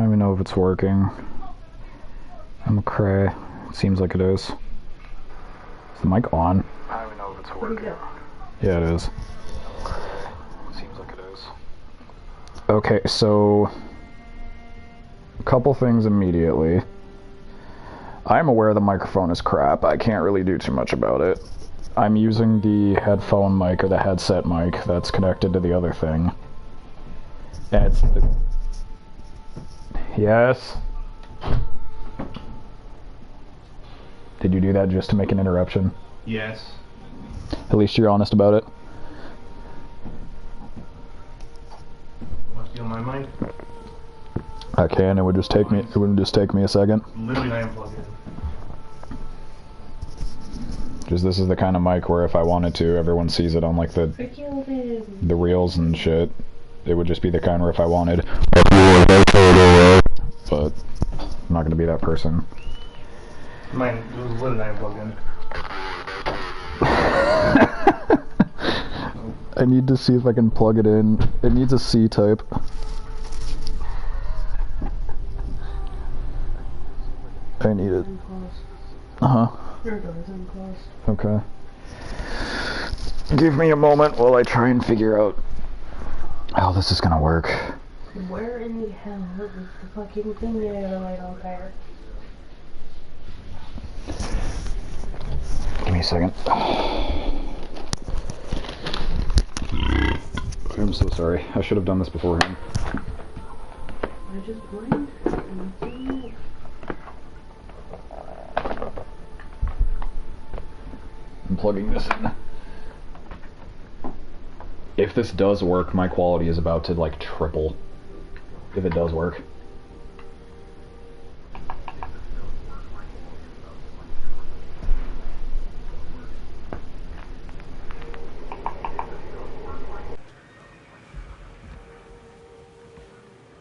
don't even know if it's working. I'm a cray. It seems like it is. Is the mic on? I don't even know if it's working. Yeah, it is. It seems like it is. Okay, so a couple things immediately. I'm aware the microphone is crap. I can't really do too much about it. I'm using the headphone mic or the headset mic that's connected to the other thing. And it's... Yes? Did you do that just to make an interruption? Yes. At least you're honest about it. You want to steal my mic? I can. It would just take me. It wouldn't just take me a second. Literally not even plugged in. Because this is the kind of mic where if I wanted to, everyone sees it on like the reels and shit. It would just be the kind where if I wanted. But I'm not gonna be that person. Mine was literally not even plugged in. I need to see if I can plug it in. It needs a C type. I need it. Uh-huh. Here it goes, I'm close. Okay. Give me a moment while I try and figure out how this is gonna work. Where in the hell is the fucking thing you have to light on fire? Give me a second. I'm so sorry. I should have done this beforehand. I just blind. I'm plugging this in. If this does work, my quality is about to like triple. If it does work.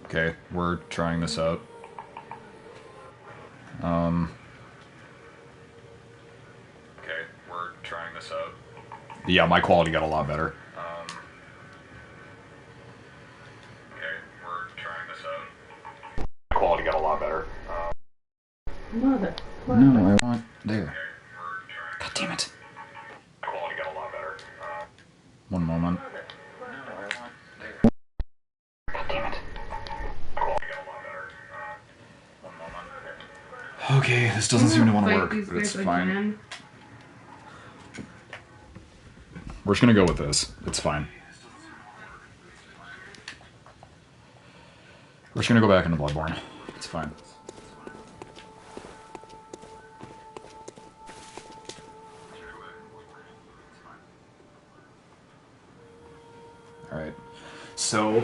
Okay, we're trying this out. Okay, we're trying this out. Yeah, my quality got a lot better. Okay, we're trying this out. My quality got a lot better. Mother. No, I want there. God damn it. My quality got a lot better. One moment. God damn it. My quality got a lot better. One moment. Okay, this doesn't seem to want to work, but it's fine. We're just gonna go with this. It's fine. We're just gonna go back into Bloodborne. It's fine. Alright. So,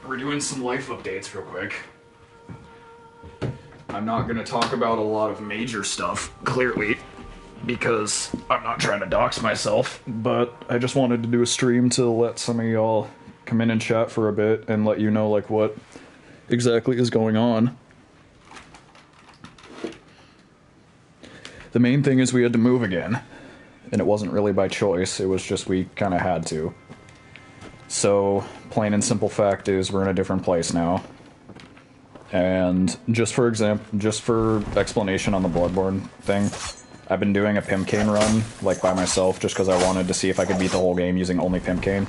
we're doing some life updates real quick. I'm not gonna talk about a lot of major stuff, clearly, because I'm not trying to dox myself, but I just wanted to do a stream to let some of y'all come in and chat for a bit and let you know, like, what exactly is going on. The main thing is we had to move again, and it wasn't really by choice, it was just we kind of had to. So, plain and simple fact is we're in a different place now. And just for explanation on the Bloodborne thing, I've been doing a PIMP cane run, like, by myself, just because I wanted to see if I could beat the whole game using only PIMP cane.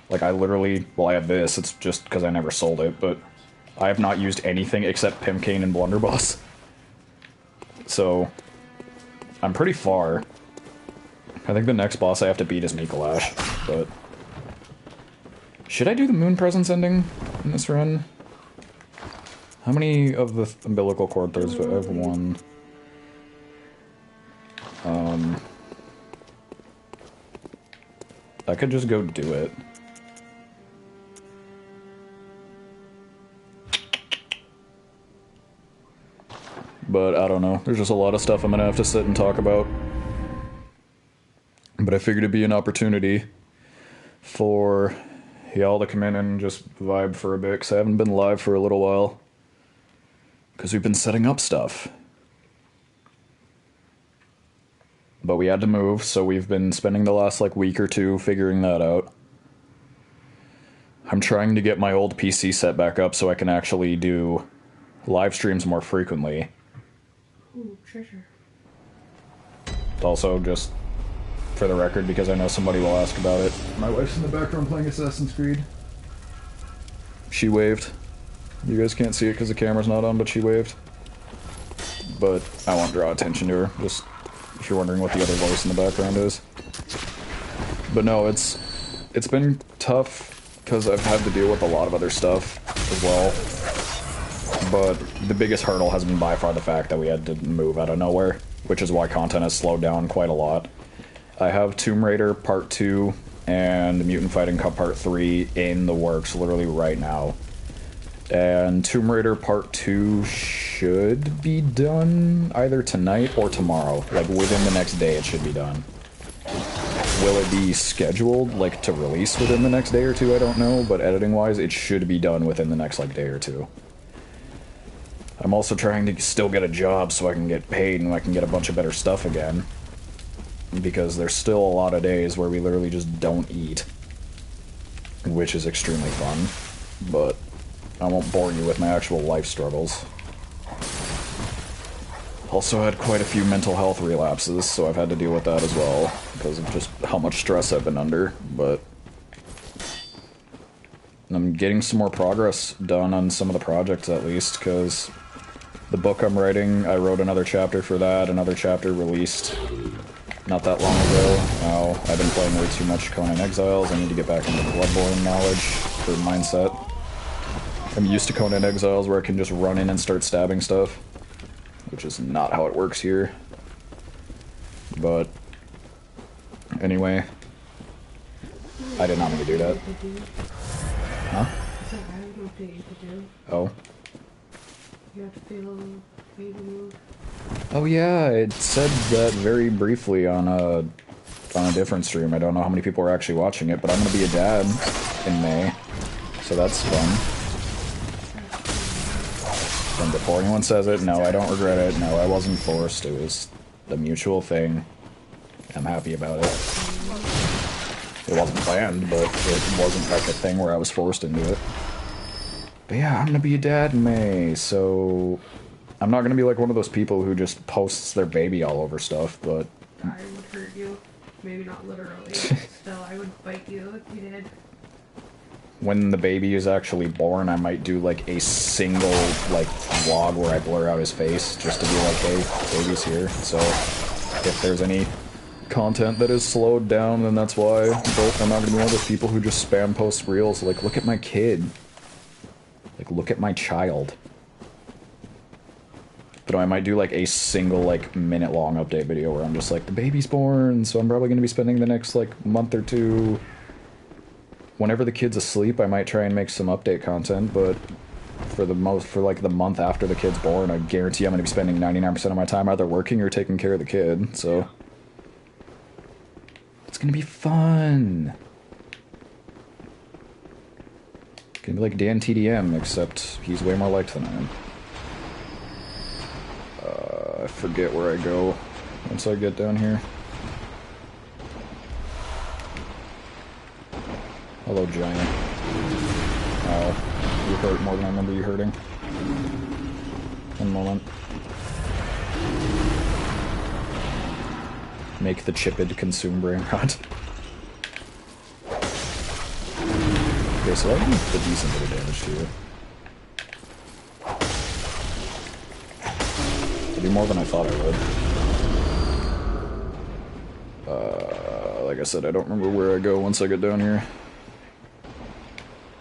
Like, I literally, well, I have this, it's just because I never sold it, but I have not used anything except PIMP cane and Blunderbuss. So, I'm pretty far. I think the next boss I have to beat is Mikolash, but... Should I do the Moon Presence ending in this run? How many of the umbilical cord threads do I have? One. I could just go do it. But I don't know. There's just a lot of stuff I'm gonna have to sit and talk about. But I figured it'd be an opportunity for y'all to come in and just vibe for a bit, because I haven't been live for a little while. Because we've been setting up stuff. But we had to move, so we've been spending the last, like, week or two figuring that out. I'm trying to get my old PC set back up so I can actually do live streams more frequently. Ooh, treasure. Also, just for the record, because I know somebody will ask about it. My wife's in the background playing Assassin's Creed. She waved. You guys can't see it because the camera's not on, but she waved. But I won't draw attention to her, just if you're wondering what the other voice in the background is. But no, it's been tough because I've had to deal with a lot of other stuff as well. But the biggest hurdle has been by far the fact that we had to move out of nowhere, which is why content has slowed down quite a lot. I have Tomb Raider Part 2 and Mutant Fighting Cup Part 3 in the works literally right now. And Tomb Raider Part 2 should be done either tonight or tomorrow. Like, within the next day it should be done. Will it be scheduled, like, to release within the next day or two? I don't know, but editing-wise, it should be done within the next, like, day or two. I'm also trying to still get a job so I can get paid and I can get a bunch of better stuff again. Because there's still a lot of days where we literally just don't eat. Which is extremely fun. But I won't bore you with my actual life struggles. Also had quite a few mental health relapses, so I've had to deal with that as well. Because of just how much stress I've been under. But I'm getting some more progress done on some of the projects at least, because the book I'm writing, I wrote another chapter for that, another chapter released not that long ago. Now, I've been playing way too much Conan Exiles, I need to get back into Bloodborne knowledge for mindset. I'm used to Conan Exiles where I can just run in and start stabbing stuff, which is not how it works here. But, anyway, I did not mean to do that. Huh? Oh. You have to feel baby move. Oh yeah, it said that very briefly on a different stream. I don't know how many people are actually watching it, but I'm gonna be a dad in May, so that's fun. And before anyone says it, no, I don't regret it. No, I wasn't forced. It was a mutual thing. I'm happy about it. It wasn't planned, but it wasn't like a thing where I was forced into it. But yeah, I'm gonna be a dad in May, so I'm not gonna be like one of those people who just posts their baby all over stuff, but I would hurt you. Maybe not literally. Still, I would bite you if you did. when the baby is actually born, I might do like a single like vlog where I blur out his face just to be like, hey, baby's here. So if there's any content that is slowed down, then that's why. But I'm not gonna be one of those people who just spam post reels like, look at my kid. Like, look at my child. But I might do like a single like minute-long update video where I'm just like, the baby's born, so I'm probably gonna be spending the next like month or two. Whenever the kid's asleep, I might try and make some update content, but for like the month after the kid's born, I guarantee I'm gonna be spending 99% of my time either working or taking care of the kid, so it's gonna be fun. It's gonna be like Dan TDM, except he's way more liked than I am. I forget where I go once I get down here. Hello, Giant. Oh, you hurt more than I remember you hurting. One moment. Make the chipped consume brain rot. Okay, so that did a decent bit of damage to you. It'd be more than I thought I would. Like I said, I don't remember where I go once I get down here.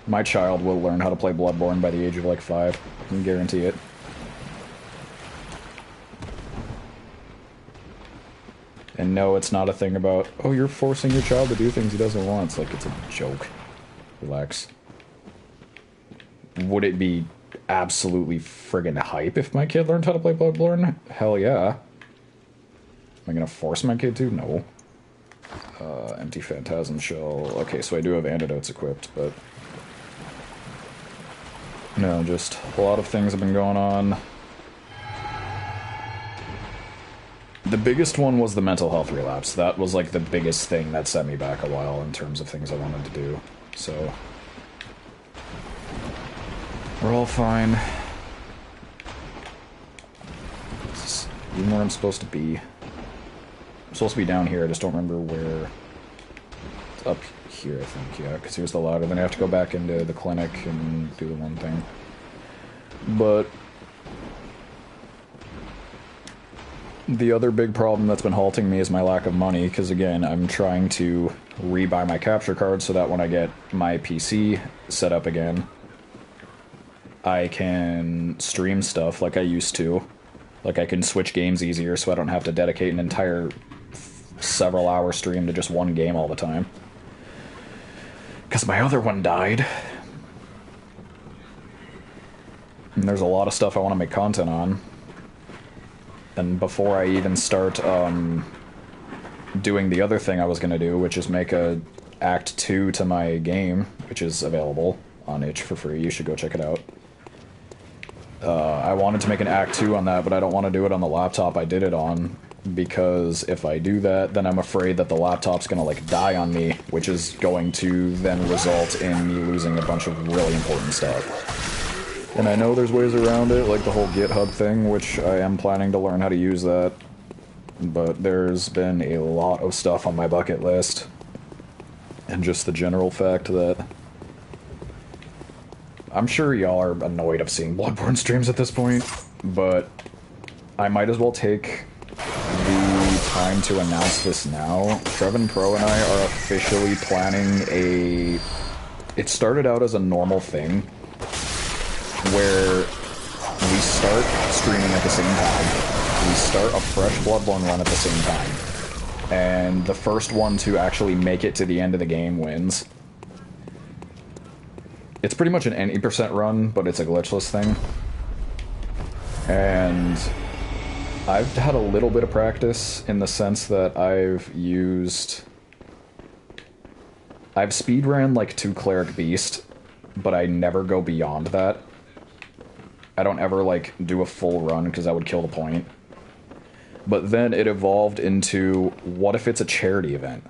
My child will learn how to play Bloodborne by the age of like 5. I can guarantee it. And no, it's not a thing about, oh, you're forcing your child to do things he doesn't want. It's like, it's a joke. Relax. Would it be absolutely friggin' hype if my kid learned how to play Bloodborne? Hell yeah. Am I gonna force my kid to? No. Empty Phantasm Shell. Okay, so I do have antidotes equipped, but no, just a lot of things have been going on. The biggest one was the mental health relapse. That was like the biggest thing that set me back a while in terms of things I wanted to do. So we're all fine. even where I'm supposed to be. I'm supposed to be down here, I just don't remember where. It's up here, I think, yeah, because here's the ladder. Then I have to go back into the clinic and do the one thing. But the other big problem that's been halting me is my lack of money, because again, I'm trying to rebuy my capture card so that when I get my PC set up again, I can stream stuff like I used to. Like, I can switch games easier so I don't have to dedicate an entire several hour stream to just one game all the time. Because my other one died. And there's a lot of stuff I want to make content on. And before I even start doing the other thing I was going to do, which is make a Act 2 to my game, which is available on itch for free, you should go check it out. I wanted to make an Act 2 on that, but I don't want to do it on the laptop I did it on, because if I do that, then I'm afraid that the laptop's gonna, like, die on me, which is going to then result in me losing a bunch of really important stuff. And I know there's ways around it, like the whole GitHub thing, which I am planning to learn how to use that, but there's been a lot of stuff on my bucket list, and just the general fact that I'm sure y'all are annoyed of seeing Bloodborne streams at this point, but I might as well take the time to announce this now. Trevin Pro and I are officially planning a... It started out as a normal thing, where we start streaming at the same time. We start a fresh Bloodborne run at the same time. And the first one to actually make it to the end of the game wins. It's pretty much an any % run, but it's a glitchless thing. And I've had a little bit of practice in the sense that I've speedran like 2 Cleric Beast, but I never go beyond that. I don't ever like do a full run because that would kill the point. But then it evolved into, what if it's a charity event?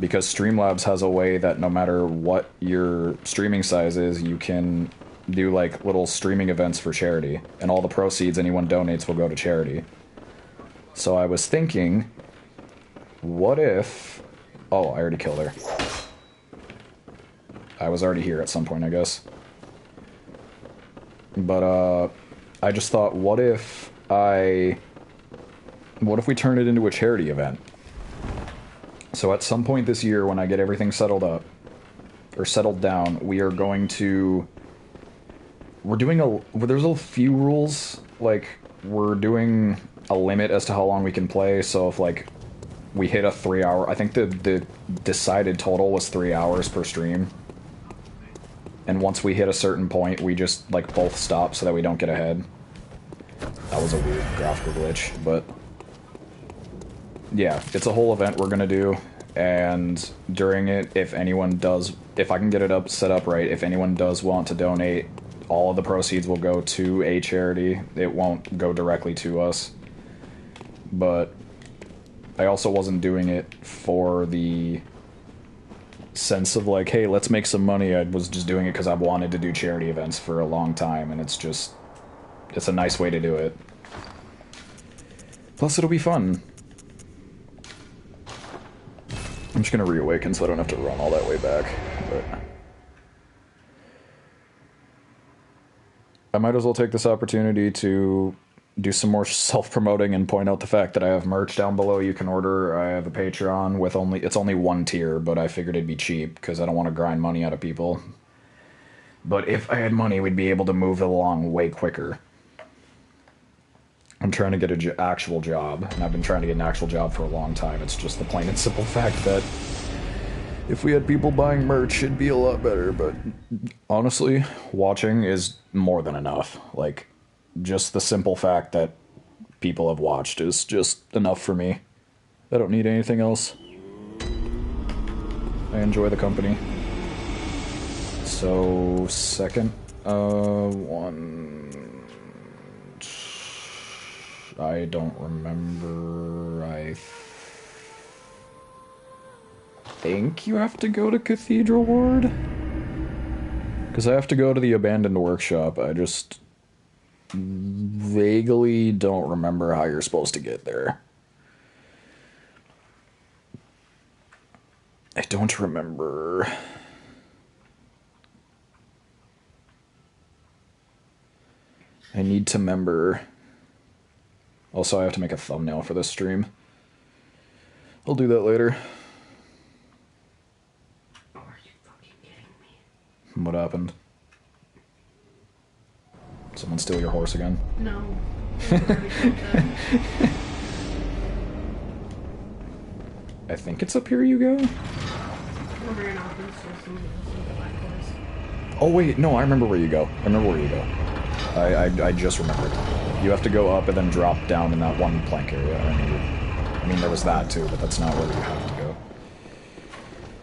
Because Streamlabs has a way that no matter what your streaming size is, you can do like little streaming events for charity, and all the proceeds anyone donates will go to charity. So I was thinking, what if... Oh, I already killed her. I was already here at some point, I guess. But, I just thought, what if we turn it into a charity event? So at some point this year, when I get everything settled up, or settled down, we are going to... There's a few rules, like, we're doing a limit as to how long we can play, so if, like, we hit a 3 hour... I think the decided total was 3 hours per stream. And once we hit a certain point, we just, like, both stop so that we don't get ahead. That was a weird graphical glitch, but... Yeah, it's a whole event we're gonna do, and during it, if I can get it set up right, if anyone does want to donate, all of the proceeds will go to a charity. It won't go directly to us. But I also wasn't doing it for the sense of like, hey, let's make some money. I was just doing it because I've wanted to do charity events for a long time, and it's a nice way to do it. Plus, it'll be fun. I'm just gonna reawaken so I don't have to run all that way back, but... I might as well take this opportunity to do some more self-promoting and point out the fact that I have merch down below you can order. I have a Patreon with it's only 1 tier, but I figured it'd be cheap, because I don't want to grind money out of people. But if I had money, we'd be able to move it along way quicker. I'm trying to get an actual job, and I've been trying to get an actual job for a long time. It's just the plain and simple fact that if we had people buying merch, it'd be a lot better, but honestly, watching is more than enough. Like, just the simple fact that people have watched is just enough for me. I don't need anything else. I enjoy the company. So, second one... I don't remember. I think you have to go to Cathedral Ward? Because I have to go to the abandoned workshop. I just vaguely don't remember how you're supposed to get there. I don't remember. I need to remember. Also, I have to make a thumbnail for this stream. I'll do that later. Are you fucking kidding me? What happened? Someone steal your horse again? No. I've already killed them. I think it's up here you go? I ran off and stole somebody else's black horse. Oh wait, no, I remember where you go. I remember where you go. I just remembered. You have to go up and then drop down in that one plank area. I mean, there was that too, but that's not where you have to go.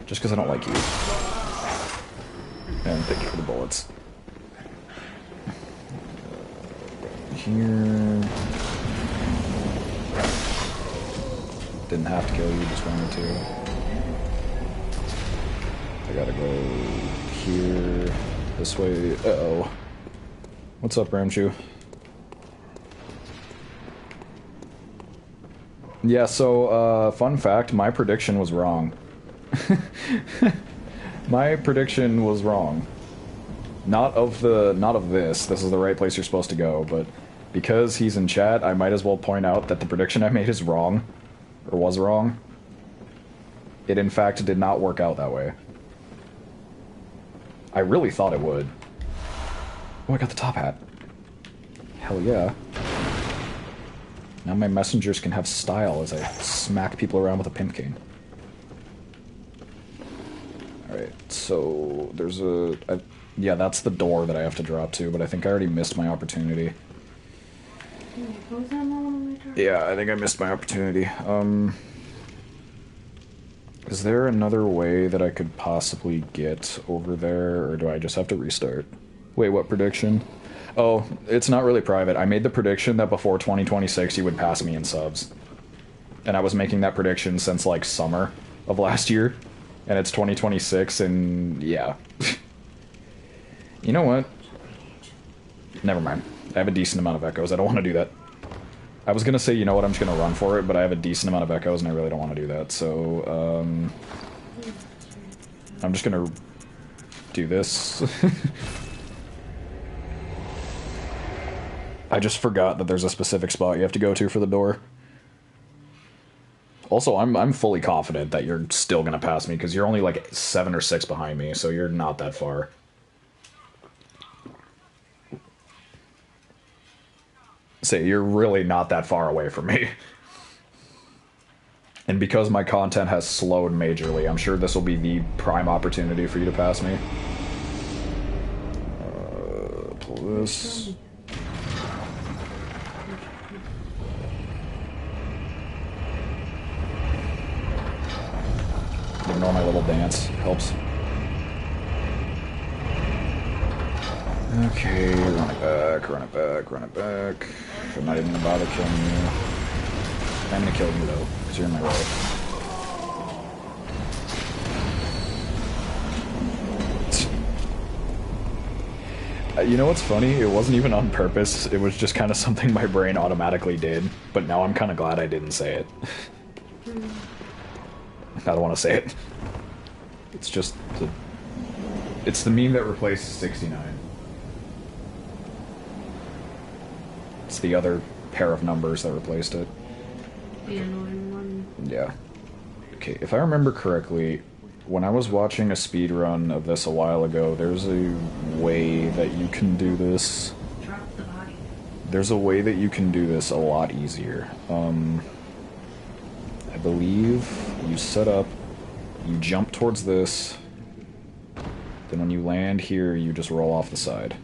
Just because I don't like you. And thank you for the bullets. Here. Didn't have to kill you, just wanted to. I gotta go here. This way. Uh-oh. What's up, Ramchu? Yeah, so, fun fact, my prediction was wrong. My prediction was wrong. Not of this is the right place you're supposed to go, but because he's in chat, I might as well point out that the prediction I made is wrong. Or was wrong. It in fact did not work out that way. I really thought it would. Oh, I got the top hat. Hell yeah. Now my messengers can have style as I smack people around with a pimp cane. Alright, so there's yeah, that's the door that I have to drop to, but I think I already missed my opportunity. Was that not one of my turns? Yeah, I think I missed my opportunity. Is there another way that I could possibly get over there, or do I just have to restart? Wait, what prediction? Oh, it's not really private. I made the prediction that before 2026 you would pass me in subs. And I was making that prediction since, like, summer of last year. And it's 2026, and yeah. You know what? Never mind. I have a decent amount of echoes. I don't want to do that. I was gonna say, you know what, I'm just gonna run for it, but I have a decent amount of echoes, and I really don't want to do that, so, I'm just gonna do this. I just forgot that there's a specific spot you have to go to for the door. Also, I'm fully confident that you're still gonna pass me, because you're only like 7 or 6 behind me, so you're not that far. Say, you're really not that far away from me. And because my content has slowed majorly, I'm sure this will be the prime opportunity for you to pass me. Pull this. Ignore my little dance. Helps. Okay, run it back, run it back, run it back. I'm not even gonna bother killing you. I'm gonna kill you though, because you're in my way. You know what's funny? It wasn't even on purpose. It was just kind of something my brain automatically did. But now I'm kind of glad I didn't say it. I don't want to say it. It's just... It's the meme that replaced 69. It's the other pair of numbers that replaced it. The annoying one. Yeah. Okay, if I remember correctly, when I was watching a speedrun of this a while ago, there's a way that you can do this. Drop the body. There's a way that you can do this a lot easier. I believe you set up, you jump towards this, then when you land here, you just roll off the side.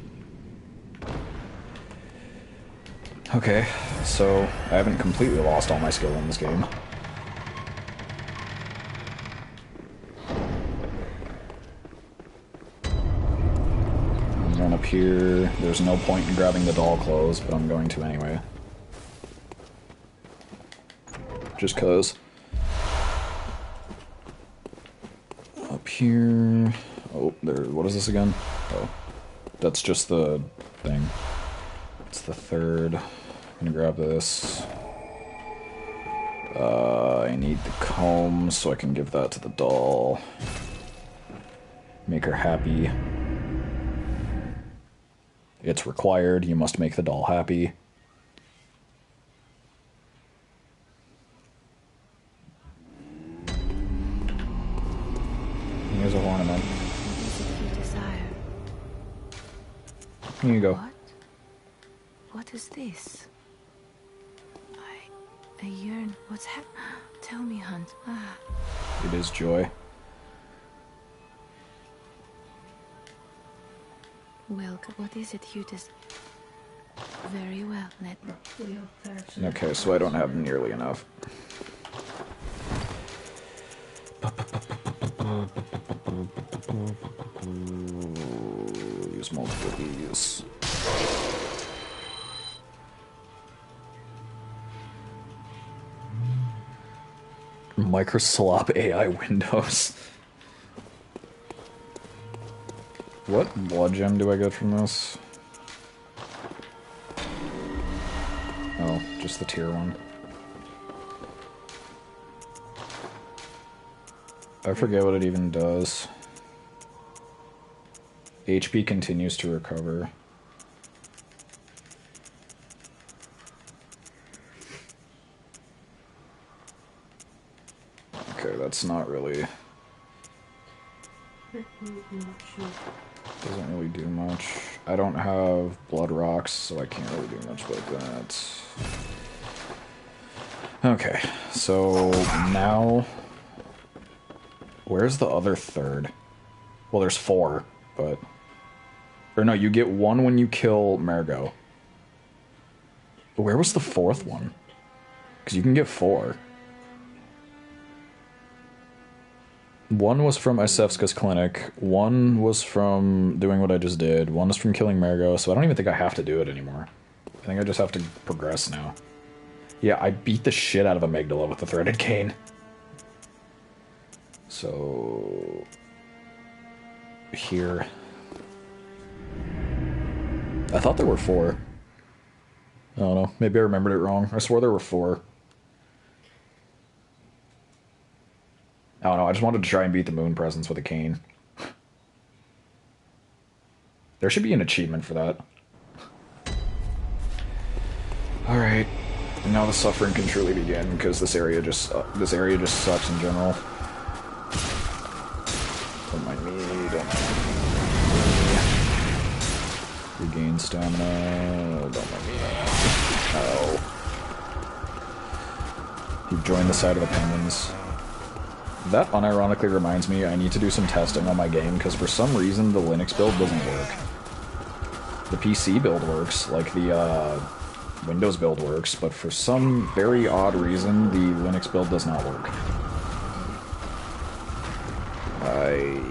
Okay, so I haven't completely lost all my skill in this game. Run up here. There's no point in grabbing the doll clothes, but I'm going to anyway. Just cause. Up here. Oh, there. What is this again? Oh, that's just the thing. It's the third. I'm gonna grab this. I need the comb so I can give that to the doll. Make her happy. It's required. You must make the doll happy. Here's a ornament. What is it you desire? Here you go. What? What is this? I yearn. What's happening? Tell me, Hunt. Ah. It is joy. Welcome. What is it you desire? Very well. Let me. Okay, so I don't have nearly enough. Use multiple of these. Microslop AI Windows. What blood gem do I get from this? Oh, just the tier 1. I forget what it even does. HP continues to recover. Okay, that's not really... Doesn't really do much. I don't have blood rocks, so I can't really do much about that. Okay, so now... Where's the other third? Well, there's 4, but... Or no, you get 1 when you kill Margot. But where was the 4th one? Because you can get 4. 1 was from Isevska's clinic, 1 was from doing what I just did, 1 was from killing Margot, so I don't even think I have to do it anymore. I think I just have to progress now. Yeah, I beat the shit out of Amygdala with the threaded cane. So... Here. I thought there were 4. I don't know, maybe I remembered it wrong. I swore there were 4. I don't know, I just wanted to try and beat the moon presence with a cane. There should be an achievement for that. Alright. And now the suffering can truly begin, because this area just sucks in general. Don't mind me, don't mind me. Regain stamina, don't mind me. Oh. You've joined the side of the penguins. That unironically reminds me I need to do some testing on my game, because for some reason the Linux build doesn't work. The PC build works, like the Windows build works, but for some very odd reason the Linux build does not work. I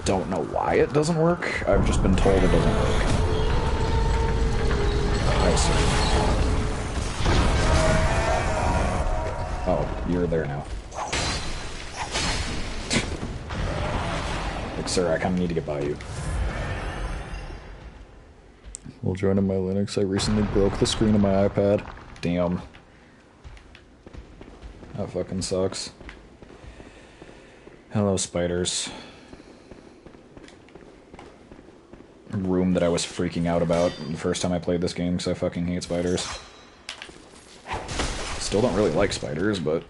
don't know why it doesn't work, I've just been told it doesn't work. I see. Oh, you're there now. Like, sir, I kinda need to get by you. While joining my Linux, I recently broke the screen of my iPad. Damn. That fucking sucks. Hello, spiders. Room that I was freaking out about the first time I played this game because I fucking hate spiders. Still don't really like spiders, but...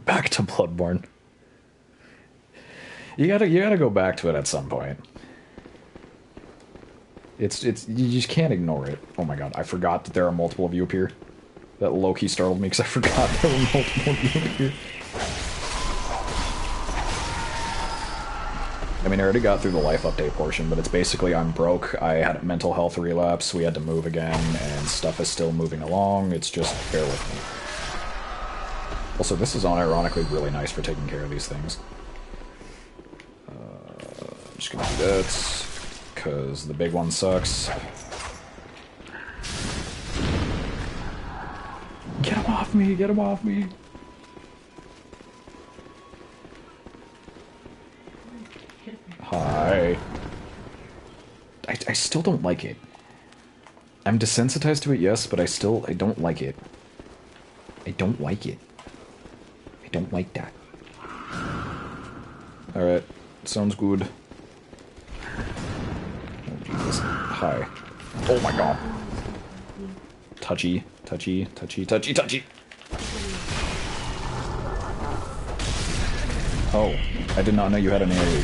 Back to Bloodborne. You gotta go back to it at some point. You just can't ignore it. Oh my god, I forgot that there are multiple of you up here. That low-key startled me because I forgot there were multiple of you up here. I mean, I already got through the life update portion, but it's basically I'm broke, I had a mental health relapse, we had to move again, and stuff is still moving along, it's just bear with me. Also, this is unironically really nice for taking care of these things. I'm just gonna do that, because the big one sucks. Get him off me! Get him off me! away. I still don't like it. I'm desensitized to it, yes, but I don't like it. I don't like it. I don't like that. Alright, sounds good. Oh, Jesus. Hi. Oh my god. Touchy, touchy, touchy, touchy, touchy. Oh, I did not know you had an AoE.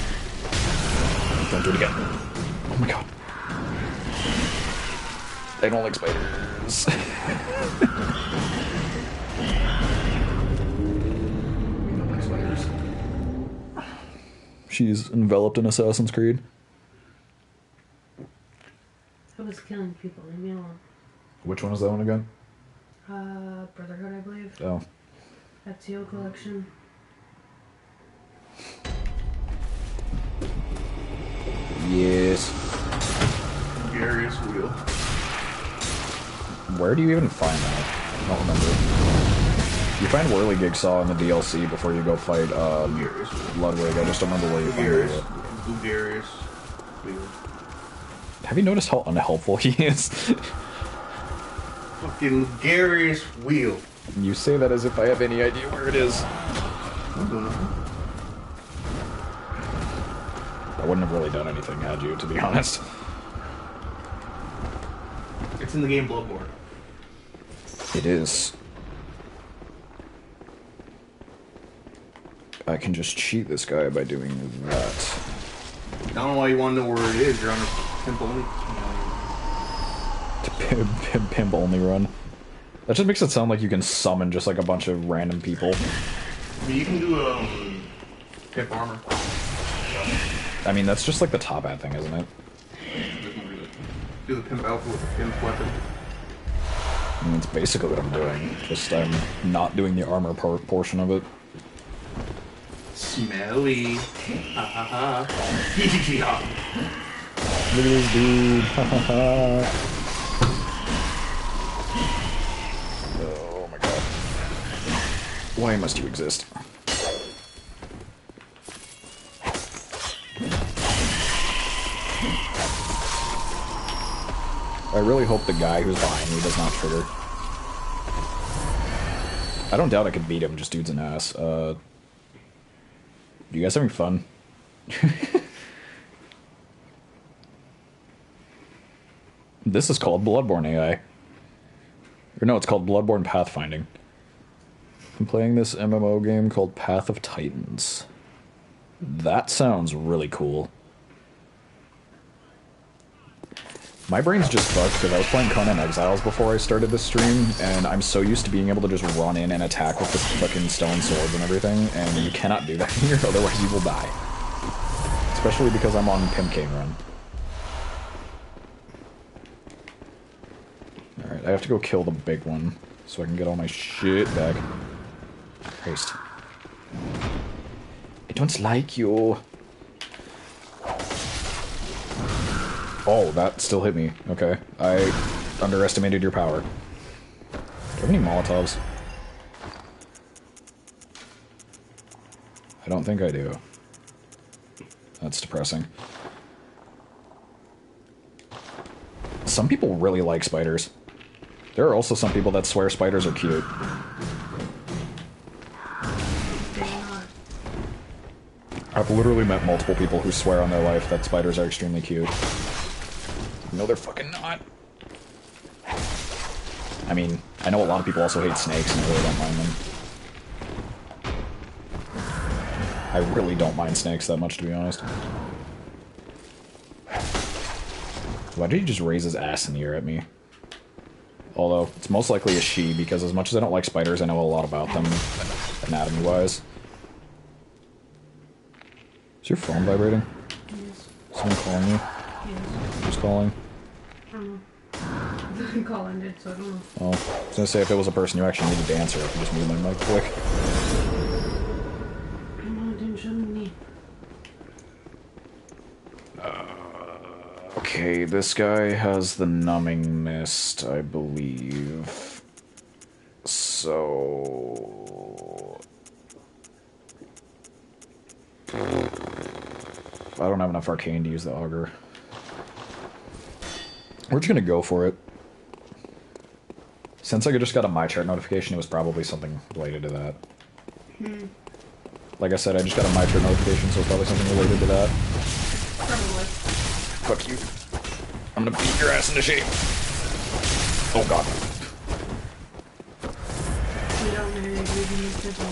Don't do it again. Oh my god. I don't like spiders. You don't like spiders? She's enveloped in Assassin's Creed. I was killing people, leave me alone. Which one was that one again? Brotherhood, I believe. Oh. Ezio collection. Yes. Garius wheel. Where do you even find that? I don't remember. You find Whirligig Saw in the DLC before you go fight Ludwig. I just don't remember where you find it. Garius wheel. Have you noticed how unhelpful he is? Fucking Garius wheel. You say that as if I have any idea where it is. I'm doing nothing. I wouldn't have really done anything had you, to be honest. It's in the game Bloodborne. It is. I can just cheat this guy by doing that. I don't know why you want to know where it is. You're on a PIMP only. To pimp only run. That just makes it sound like you can summon just like a bunch of random people. I mean, you can do PIMP armor. I mean, that's just like the top hat thing, isn't it? Do the PIMP outfit with the PIMP weapon. I mean, it's basically what I'm doing. Just I'm not doing the armor portion of it. Smelly. Ha ha ha. Look at this dude. Oh my god. Why must you exist? I really hope the guy who's behind me does not trigger. I don't doubt I could beat him, just dude's an ass. You guys having fun? This is called Bloodborne AI. Or no, it's called Bloodborne Pathfinding. I'm playing this MMO game called Path of Titans. That sounds really cool. My brain's just fucked because I was playing Conan Exiles before I started this stream, and I'm so used to being able to just run in and attack with this fucking stone swords and everything, and you cannot do that here, otherwise you will die. Especially because I'm on Pimp Cane Run. Alright, I have to go kill the big one, so I can get all my shit back. Christ. I don't like you. Oh, that still hit me. Okay. I underestimated your power. Do you have any Molotovs? I don't think I do. That's depressing. Some people really like spiders. There are also some people that swear spiders are cute. I've literally met multiple people who swear on their life that spiders are extremely cute. No, they're fucking not. I mean, I know a lot of people also hate snakes, and I really don't mind them. I really don't mind snakes that much, to be honest. Why did he just raise his ass in the air at me? Although, it's most likely a she, because as much as I don't like spiders, I know a lot about them, anatomy-wise. Is your phone vibrating? Yes. Someone calling you? Yes. Who's calling? I don't know. The call ended, so I don't know. Oh, I was gonna say, if it was a person you actually needed to answer, I could just move my mic quick. No attention me. Okay, this guy has the numbing mist, I believe. So... I don't have enough arcane to use the auger. We're just gonna go for it. Since I just got a My Chart notification, it was probably something related to that. Like I said, I just got a My Chart notification, so it's probably something related to that. Probably. Fuck you. I'm gonna beat your ass into shape. Oh god. You don't marry babies just one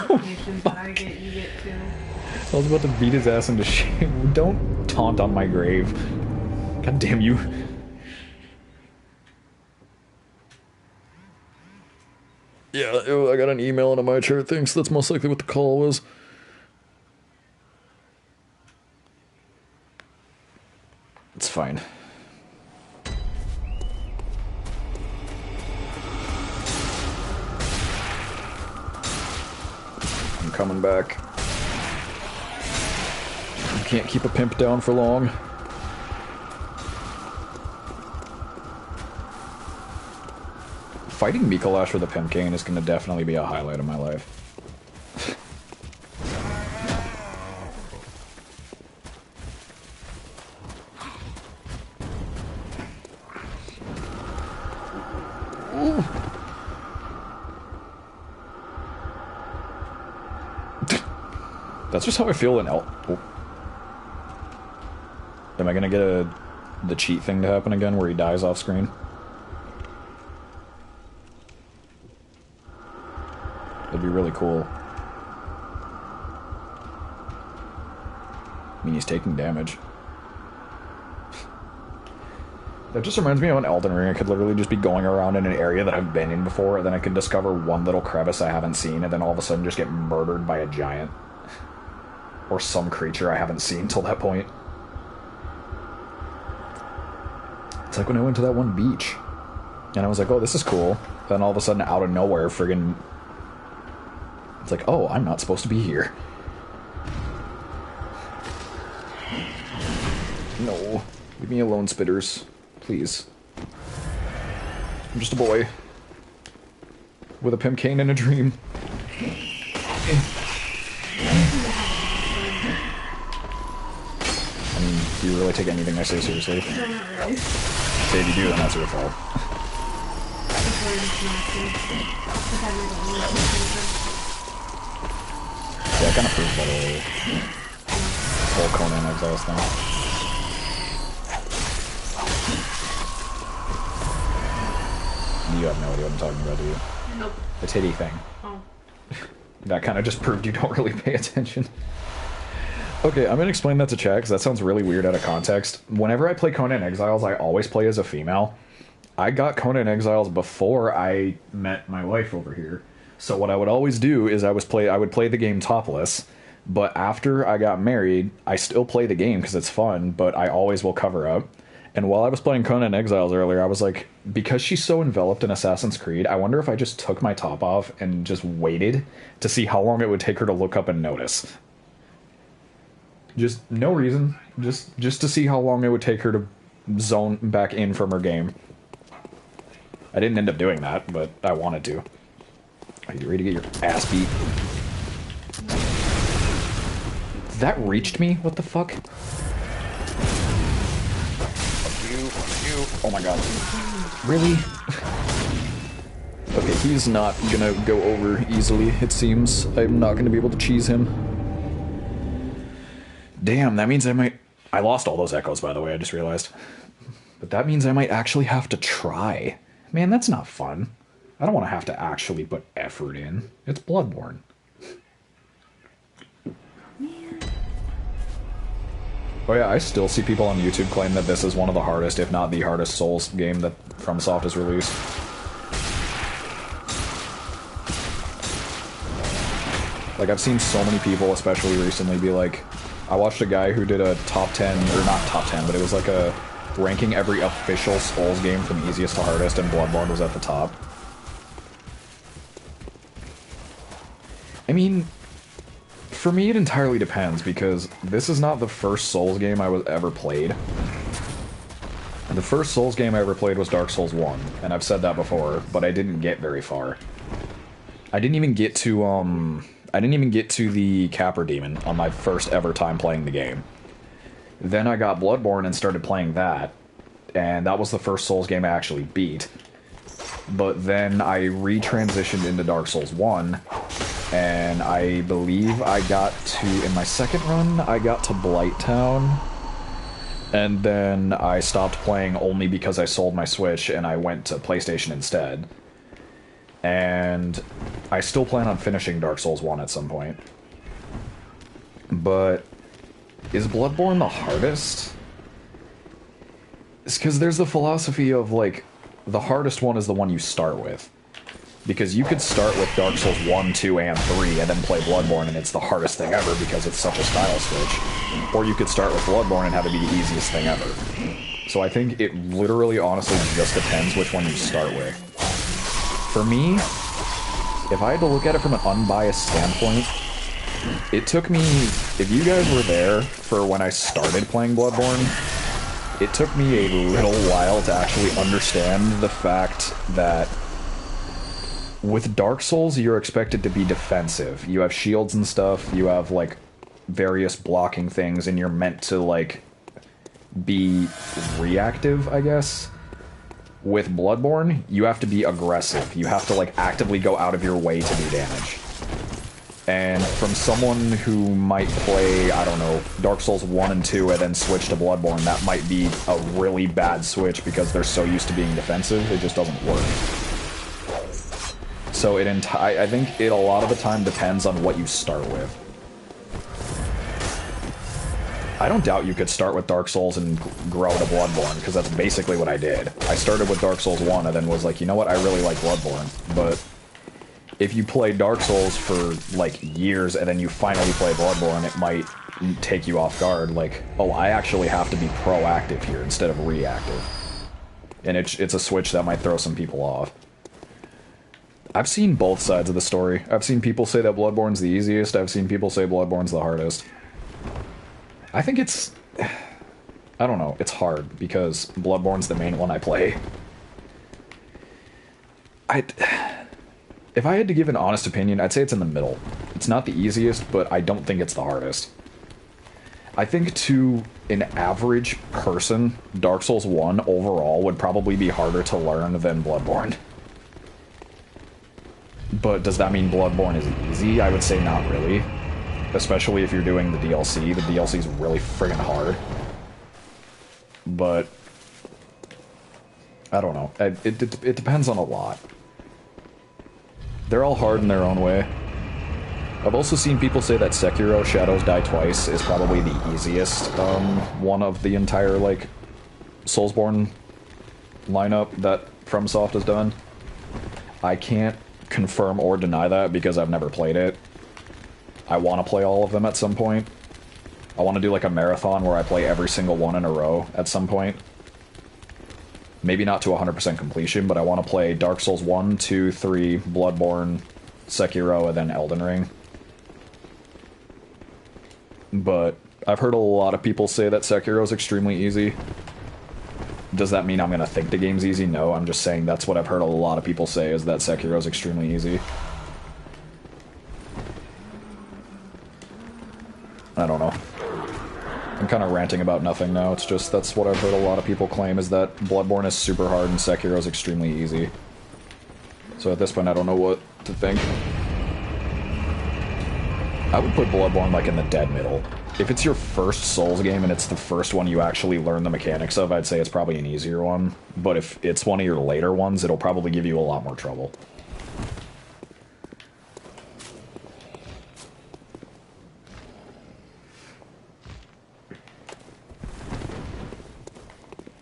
notifications that I get, you get too. I was about to beat his ass into shape. Don't taunt on my grave. God damn you. Yeah, I got an email on My Chart thing, so that's most likely what the call was. It's fine. I'm coming back. You can't keep a pimp down for long. Fighting Mikolash with a pimp cane is going to definitely be a highlight of my life. That's just how I feel in oh. Am I gonna get the cheat thing to happen again where he dies off screen? That'd be really cool. I mean, he's taking damage. That just reminds me of an Elden Ring. I could literally just be going around in an area that I've been in before, and then I could discover one little crevice I haven't seen, and then all of a sudden just get murdered by a giant. Or some creature I haven't seen till that point. It's like when I went to that one beach. And I was like, oh, this is cool. Then all of a sudden, out of nowhere, friggin'... It's like, oh, I'm not supposed to be here. No. Leave me alone, spitters. Please. I'm just a boy. With a pimp cane and a dream. I mean, do you really take anything I say seriously? Say if you do, then that's your fault. Yeah, it kind of proves that whole Conan Exiles thing. You have no idea what I'm talking about, do you? Nope. The titty thing. Oh. That kind of just proved you don't really pay attention. Okay, I'm gonna explain that to chat, because that sounds really weird out of context. Whenever I play Conan Exiles, I always play as a female. I got Conan Exiles before I met my wife over here. So what I would always do is I would play the game topless, but after I got married, I still play the game because it's fun, but I always will cover up. And while I was playing Conan Exiles earlier, I was like, because she's so enveloped in Assassin's Creed, I wonder if I just took my top off and just waited to see how long it would take her to look up and notice. Just no reason, just to see how long it would take her to zone back in from her game. I didn't end up doing that, but I wanted to. Are you ready to get your ass beat? That reached me? What the fuck? Fuck you, fuck you. Oh my god. Really? Okay, he's not gonna go over easily, it seems. I'm not gonna be able to cheese him. Damn, that means I lost all those echoes, by the way, I just realized. But that means I might actually have to try. Man, that's not fun. I don't want to have to actually put effort in. It's Bloodborne. Oh yeah, I still see people on YouTube claim that this is one of the hardest, if not the hardest Souls game that FromSoft has released. Like, I've seen so many people, especially recently, be like... I watched a guy who did a top 10, or not top 10, but it was like a ranking every official Souls game from easiest to hardest, and Bloodborne was at the top. I mean, for me it entirely depends, because this is not the first Souls game I was ever played. The first Souls game I ever played was Dark Souls 1, and I've said that before, but I didn't get very far. I didn't even get to, I didn't even get to the Capper Demon on my first ever time playing the game. Then I got Bloodborne and started playing that, and that was the first Souls game I actually beat. But then I retransitioned into Dark Souls 1, and I believe I got to, in my second run, I got to Blighttown, and then I stopped playing only because I sold my Switch and I went to PlayStation instead. And I still plan on finishing Dark Souls 1 at some point. But is Bloodborne the hardest? It's because there's the philosophy of, like, the hardest one is the one you start with. Because you could start with Dark Souls 1, 2, and 3, and then play Bloodborne, and it's the hardest thing ever because it's such a style switch. Or you could start with Bloodborne and have it be the easiest thing ever. So I think it literally, honestly, just depends which one you start with. For me, if I had to look at it from an unbiased standpoint, it took me, if you guys were there for when I started playing Bloodborne, it took me a little while to actually understand the fact that with Dark Souls, you're expected to be defensive. You have shields and stuff, you have, like, various blocking things, and you're meant to, like, be reactive, I guess. With Bloodborne, you have to be aggressive. You have to, like, actively go out of your way to do damage. And from someone who might play, I don't know, Dark Souls 1 and 2 and then switch to Bloodborne, that might be a really bad switch because they're so used to being defensive, it just doesn't work. So I think it a lot of the time depends on what you start with. I don't doubt you could start with Dark Souls and grow to Bloodborne, because that's basically what I did. I started with Dark Souls 1 and then was like, you know what, I really like Bloodborne. But if you play Dark Souls for, like, years and then you finally play Bloodborne, it might take you off guard. Like, oh, I actually have to be proactive here instead of reactive. And it's a switch that might throw some people off. I've seen both sides of the story. I've seen people say that Bloodborne's the easiest. I've seen people say Bloodborne's the hardest. I think it's... I don't know. It's hard, because Bloodborne's the main one I play. If I had to give an honest opinion, I'd say it's in the middle. It's not the easiest, but I don't think it's the hardest. I think to an average person, Dark Souls 1 overall would probably be harder to learn than Bloodborne. But does that mean Bloodborne is easy? I would say not really. Especially if you're doing the DLC. The DLC is really friggin' hard. But I don't know. It depends on a lot. They're all hard in their own way. I've also seen people say that Sekiro Shadows Die Twice is probably the easiest one of the entire, like, Soulsborne lineup that FromSoft has done. I can't confirm or deny that because I've never played it. I want to play all of them at some point. I want to do like a marathon where I play every single one in a row at some point. Maybe not to 100% completion, but I want to play Dark Souls 1, 2, 3, Bloodborne, Sekiro, and then Elden Ring. But I've heard a lot of people say that Sekiro is extremely easy. Does that mean I'm going to think the game's easy? No, I'm just saying that's what I've heard a lot of people say, is that Sekiro is extremely easy. I don't know. I'm kind of ranting about nothing now. It's just that's what I've heard a lot of people claim, is that Bloodborne is super hard and Sekiro is extremely easy. So at this point, I don't know what to think. I would put Bloodborne like in the dead middle. If it's your first Souls game and it's the first one you actually learn the mechanics of, I'd say it's probably an easier one. But if it's one of your later ones, it'll probably give you a lot more trouble.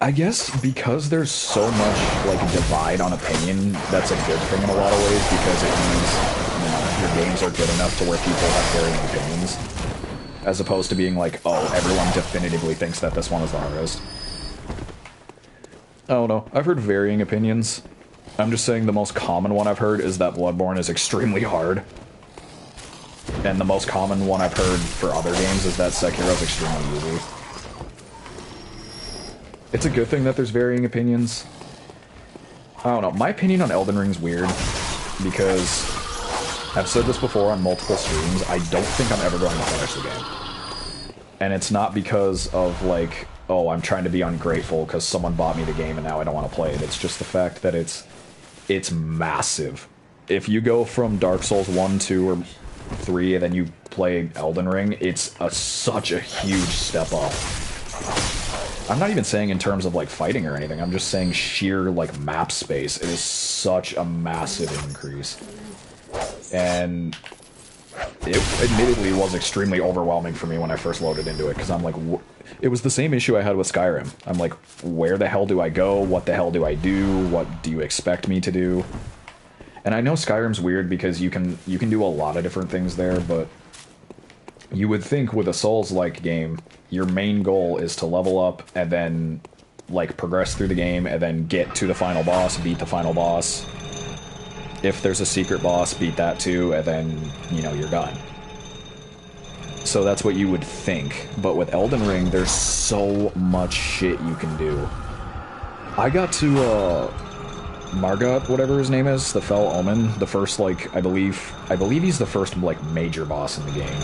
I guess because there's so much, like, divide on opinion, that's a good thing in a lot of ways, because it means, you know, your games are good enough to where people have varying opinions. As opposed to being like, oh, everyone definitively thinks that this one is the hardest. I don't know. I've heard varying opinions. I'm just saying the most common one I've heard is that Bloodborne is extremely hard. And the most common one I've heard for other games is that Sekiro is extremely easy. It's a good thing that there's varying opinions. I don't know. My opinion on Elden Ring's weird, because I've said this before on multiple streams, I don't think I'm ever going to finish the game. And it's not because of, like, oh, I'm trying to be ungrateful because someone bought me the game and now I don't want to play it. It's just the fact that it's massive. If you go from Dark Souls 1, 2, or 3, and then you play Elden Ring, it's such a huge step up. I'm not even saying in terms of, like, fighting or anything. I'm just saying sheer, like, map space. It is such a massive increase. And it admittedly was extremely overwhelming for me when I first loaded into it, because I'm like, it was the same issue I had with Skyrim. I'm like, where the hell do I go? What the hell do I do? What do you expect me to do? And I know Skyrim's weird because you can do a lot of different things there, but you would think with a Souls-like game, your main goal is to level up and then, like, progress through the game and then get to the final boss, beat the final boss. If there's a secret boss, beat that too, and then, you know, you're done. So that's what you would think. But with Elden Ring, there's so much shit you can do. I got to, Margot, whatever his name is, the Fell Omen, the first, like, I believe he's the first, like, major boss in the game.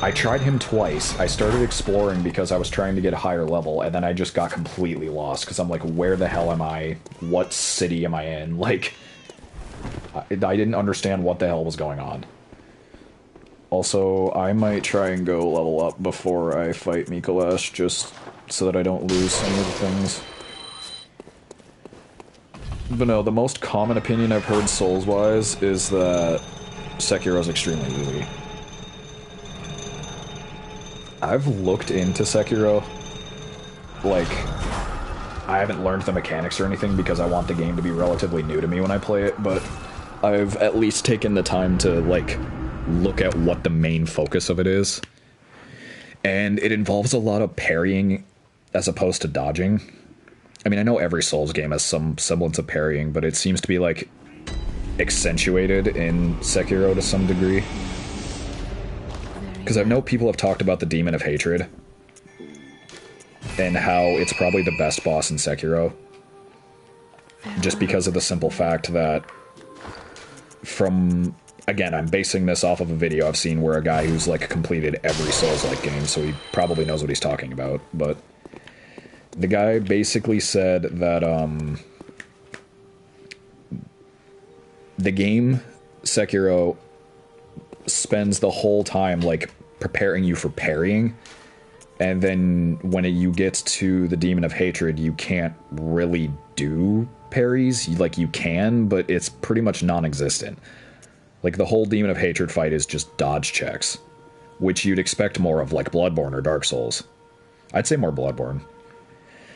I tried him twice. I started exploring because I was trying to get a higher level, and then I just got completely lost, because I'm like, where the hell am I? What city am I in? Like, I didn't understand what the hell was going on. Also, I might try and go level up before I fight Mikolash, just so that I don't lose some of the things. But no, the most common opinion I've heard Souls-wise is that Sekiro's extremely easy. I've looked into Sekiro. Like, I haven't learned the mechanics or anything because I want the game to be relatively new to me when I play it, but I've at least taken the time to, like, look at what the main focus of it is. And it involves a lot of parrying as opposed to dodging. I mean, I know every Souls game has some semblance of parrying, but it seems to be, like, accentuated in Sekiro to some degree. Because I know people have talked about the Demon of Hatred, and how it's probably the best boss in Sekiro. Just because of the simple fact that from... Again, I'm basing this off of a video I've seen where a guy who's, like, completed every Souls-like game, so he probably knows what he's talking about, but... The guy basically said that, the game, Sekiro, spends the whole time, like, preparing you for parrying, and then when you get to the Demon of Hatred, you can't really do parries. Like, you can, but it's pretty much non-existent. Like, the whole Demon of Hatred fight is just dodge checks, which you'd expect more of, like, Bloodborne or Dark Souls. I'd say more Bloodborne.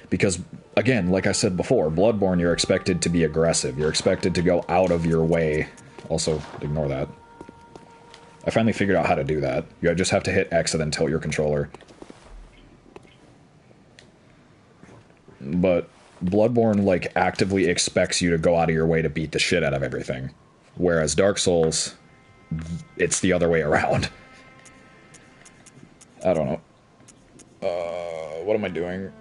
Because, again, like I said before, Bloodborne, you're expected to be aggressive. You're expected to go out of your way. Also, ignore that. I finally figured out how to do that. You just have to hit X and then tilt your controller. But Bloodborne, like, actively expects you to go out of your way to beat the shit out of everything. Whereas Dark Souls, it's the other way around. I don't know. What am I doing?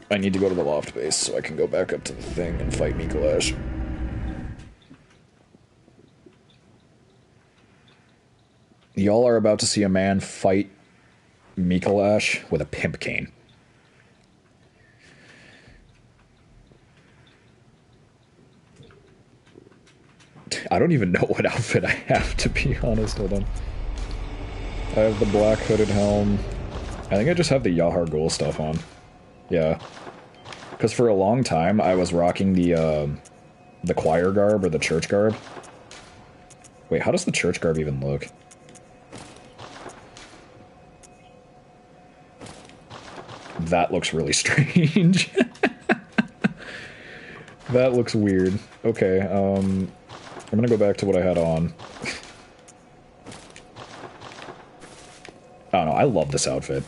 I need to go to the loft base so I can go back up to the thing and fight Mikolash. Y'all are about to see a man fight Mikolash with a pimp cane. I don't even know what outfit I have, to be honest with him. I have the black hooded helm. I think I just have the Yahar Ghul stuff on. Yeah. Because for a long time, I was rocking the choir garb or the church garb. Wait, how does the church garb even look? That looks really strange. That looks weird. Okay, I'm gonna go back to what I had on. I don't know, I love this outfit.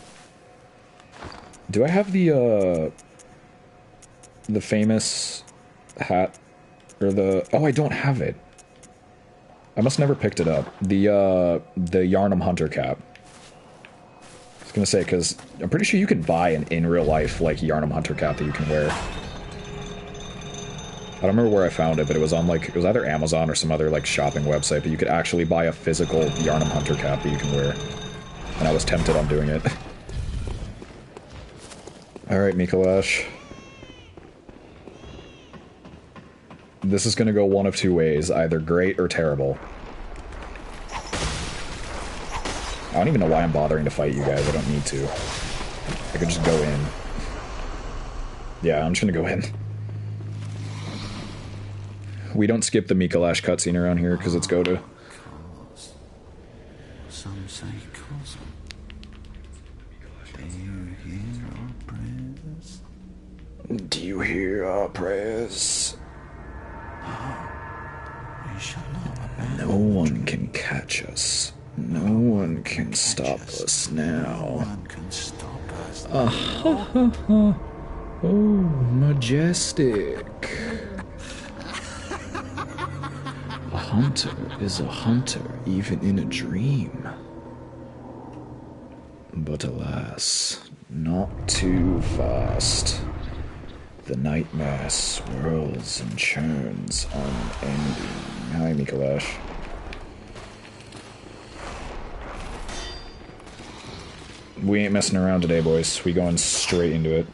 Do I have the famous hat? Or the... Oh, I don't have it. I must never picked it up. The Yharnam Hunter cap. I was gonna say, because I'm pretty sure you can buy an in real life, like, Yharnam Hunter cap that you can wear. I don't remember where I found it, but it was on, like, it was either Amazon or some other, like, shopping website, but you could actually buy a physical Yarnum Hunter cap that you can wear. And I was tempted on doing it. Alright, Mikolash. This is gonna go one of two ways, either great or terrible. I don't even know why I'm bothering to fight you guys, I don't need to. I could just go in. Yeah, I'm just gonna go in. We don't skip the Mikolash cutscene around here, because it's go to. Some say cosm. Do you hear our prayers? Do you hear our prayers? We shall not abandon. No one can catch us. No one can stop us now. No one can stop us. Oh, majestic. A hunter is a hunter, even in a dream. But alas, not too fast. The nightmare swirls and churns unending. Hi, Mikolash. We ain't messing around today, boys. We going straight into it.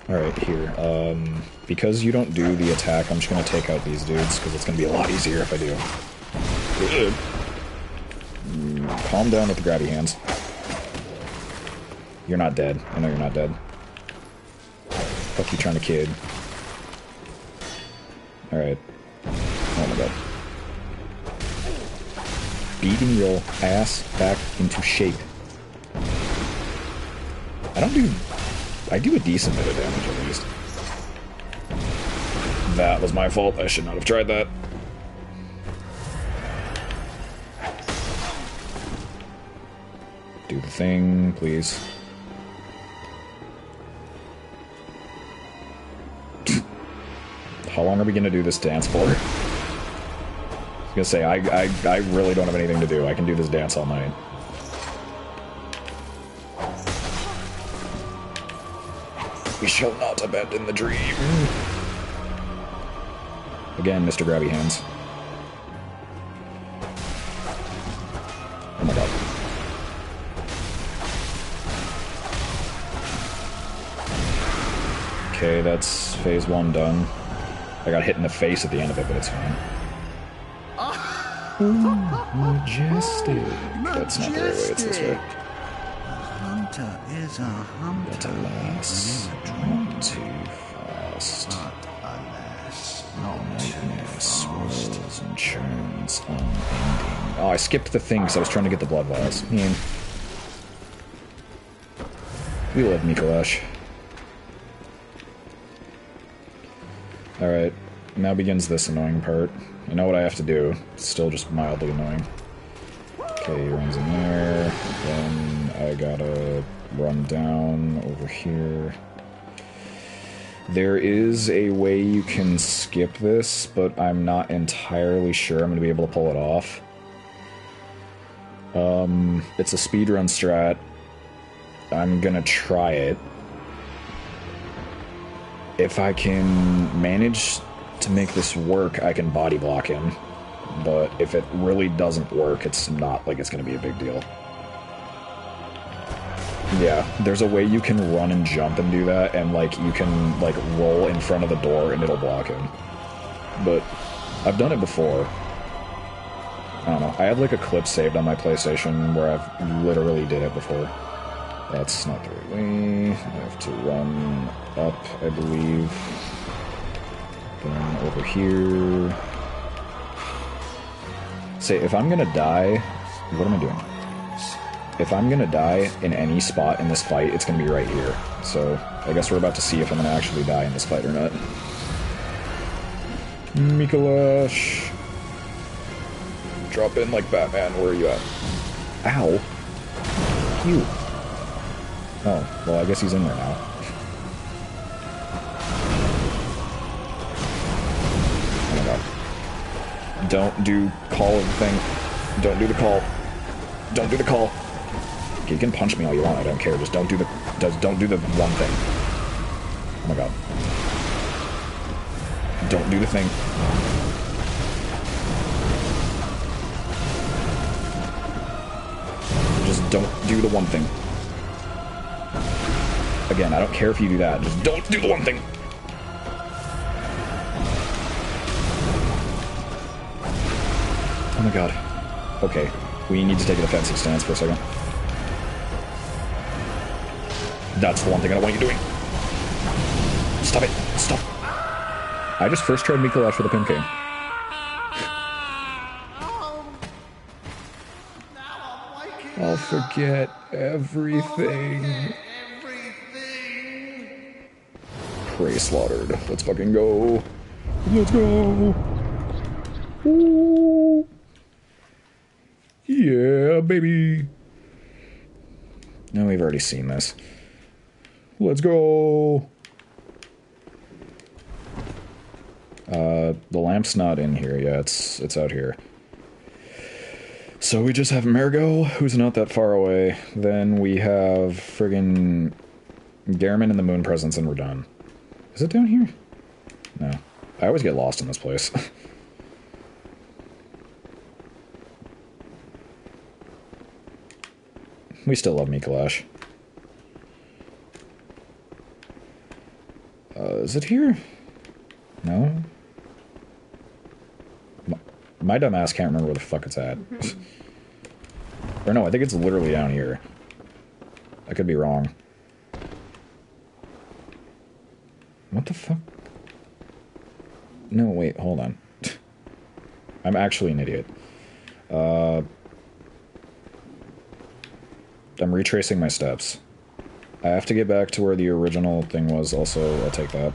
Alright, here. Because you don't do the attack, I'm just gonna take out these dudes, because it's gonna be a lot easier if I do. Calm down with the grabby hands. You're not dead. I know you're not dead. Fuck you trying to kid. Alright. Oh my god. Beating your ass back into shape. I do a decent bit of damage at least. That was my fault. I should not have tried that. Do the thing, please. How long are we gonna do this dance for? I was gonna say, I really don't have anything to do. I can do this dance all night. We shall not abandon the dream. Again, Mr. Grabby Hands. Oh my god. Okay, that's phase 1 done. I got hit in the face at the end of it, but it's fine. Ooh, majestic. That's not the right way, it's this way. Hunter is a hunter. But alas, not too fast. But alas, not too Nightmare fast. swirls and churns unending. Oh, I skipped the thing because I was trying to get the blood vials. We love Mikolash. Alright, now begins this annoying part. I know what I have to do. It's still just mildly annoying. Okay, he runs in there. Then I gotta run down over here. There is a way you can skip this, but I'm not entirely sure I'm gonna be able to pull it off. It's a speedrun strat. I'm gonna try it. If I can manage to make this work, I can body block him. But if it really doesn't work, it's not like it's gonna be a big deal. Yeah, there's a way you can run and jump and do that, and like you can like roll in front of the door and it'll block him. But I've done it before. I don't know. I have like a clip saved on my PlayStation where I've literally did it before. That's not the right way. I have to run up, I believe. Then over here. Say, if I'm gonna die... What am I doing? If I'm gonna die in any spot in this fight, it's gonna be right here. So, I guess we're about to see if I'm gonna actually die in this fight or not. Mikolash. Drop in like Batman, where are you at? Ow. You. Oh, well, I guess he's in there now. Oh my god. Don't do call of the thing. Don't do the call. Don't do the call. You can punch me all you want, I don't care. Just don't do the one thing. Oh my god. Don't do the thing. Just don't do the one thing. Again, I don't care if you do that. Just don't do the one thing. Oh my god. Okay, we need to take a defensive stance for a second. That's the one thing I don't want you doing. Stop it. Stop. I just first tried Mikolash for the PIMP game. I'll forget everything. Prey slaughtered. Let's fucking go. Let's go. Ooh. Yeah, baby. No, we've already seen this. Let's go. The lamp's not in here yet. It's out here. So we just have Mergo, who's not that far away. Then we have friggin' Gehrman and the Moon Presence, and we're done. Is it down here? No. I always get lost in this place. We still love Mikolash. Is it here? No? My dumb ass can't remember where the fuck it's at. Or no, I think it's literally down here. I could be wrong. What the fuck? No, wait, hold on. I'm actually an idiot. I'm retracing my steps. I have to get back to where the original thing was also. I'll take that.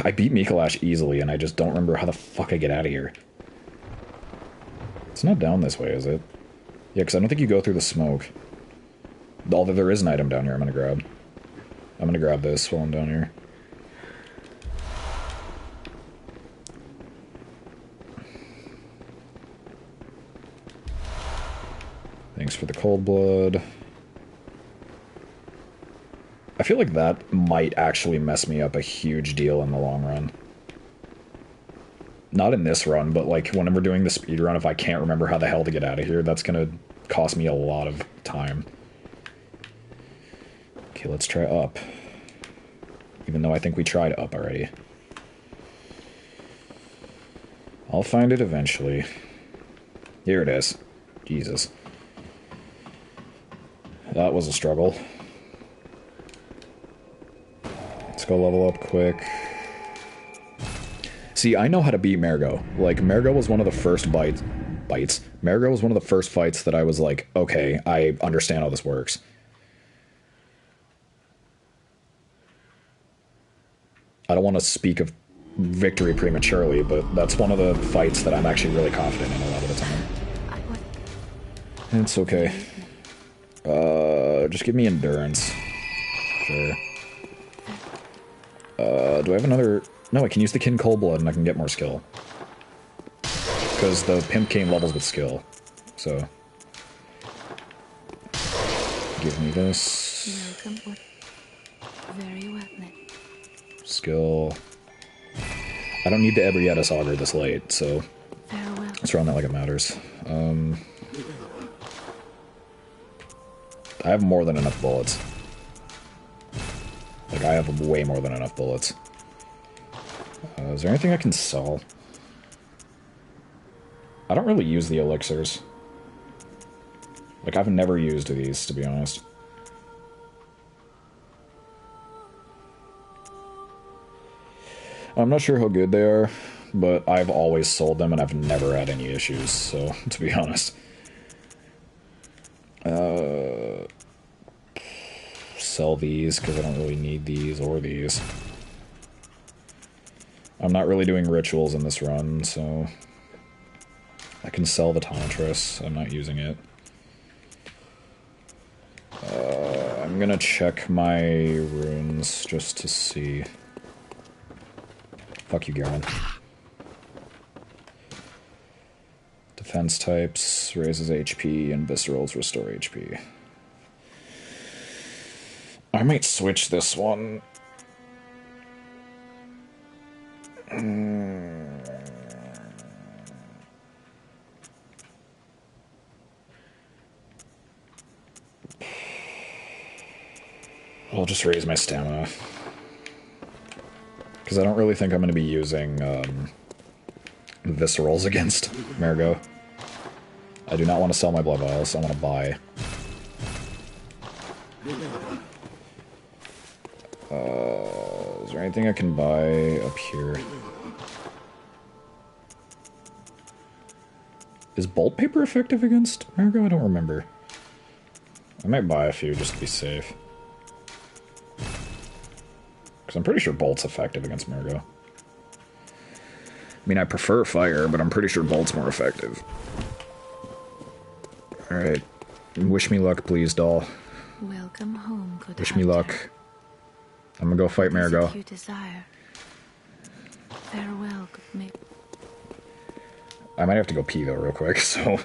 I beat Mikolash easily, and I just don't remember how the fuck I get out of here. It's not down this way, is it? Yeah, because I don't think you go through the smoke. Although there is an item down here I'm gonna grab. I'm gonna grab this while I'm down here. Thanks for the cold blood. I feel like that might actually mess me up a huge deal in the long run. Not in this run, but like when we're doing the speed run, if I can't remember how the hell to get out of here, that's gonna cost me a lot of time. Okay, let's try up. Even though I think we tried up already. I'll find it eventually. Here it is. Jesus. That was a struggle. Let's go level up quick. See, I know how to beat Mergo. Like, Mergo was one of the first bites. Mergo was one of the first fights that I was like, okay, I understand how this works. I don't want to speak of victory prematurely, but that's one of the fights that I'm actually really confident in a lot of the time. It's okay. Just give me endurance. Sure. Do I have another... No, I can use the Kin Cold Blood and I can get more skill. Because the Pimp Cane levels with skill. So... Give me this. Very well then. Skill. I don't need the Ebrietas Auger this late, so... Farewell. Let's run that like it matters. I have more than enough bullets. Like, I have way more than enough bullets. Is there anything I can sell? I don't really use the elixirs. Like, I've never used these, to be honest. I'm not sure how good they are, but I've always sold them and I've never had any issues, so, to be honest. Sell these, because I don't really need these or these. I'm not really doing rituals in this run, so... I can sell the Tantris. I'm not using it. I'm gonna check my runes just to see. Fuck you, Garen. Defense types, raises HP, and viscerals restore HP. I might switch this one. I'll just raise my stamina. Because I don't really think I'm going to be using viscerals against Mergo. I do not want to sell my blood vials, I want to buy. Is there anything I can buy up here? Is bolt paper effective against Mergo? I don't remember. I might buy a few just to be safe. Because I'm pretty sure bolt's effective against Mergo. I mean, I prefer fire, but I'm pretty sure bolt's more effective. Alright. Wish me luck, please, doll. Welcome home, good Wish me hunter. luck. I'm gonna go fight What is it Mergo. you desire? Farewell, good mate. I might have to go pee, though, real quick, so...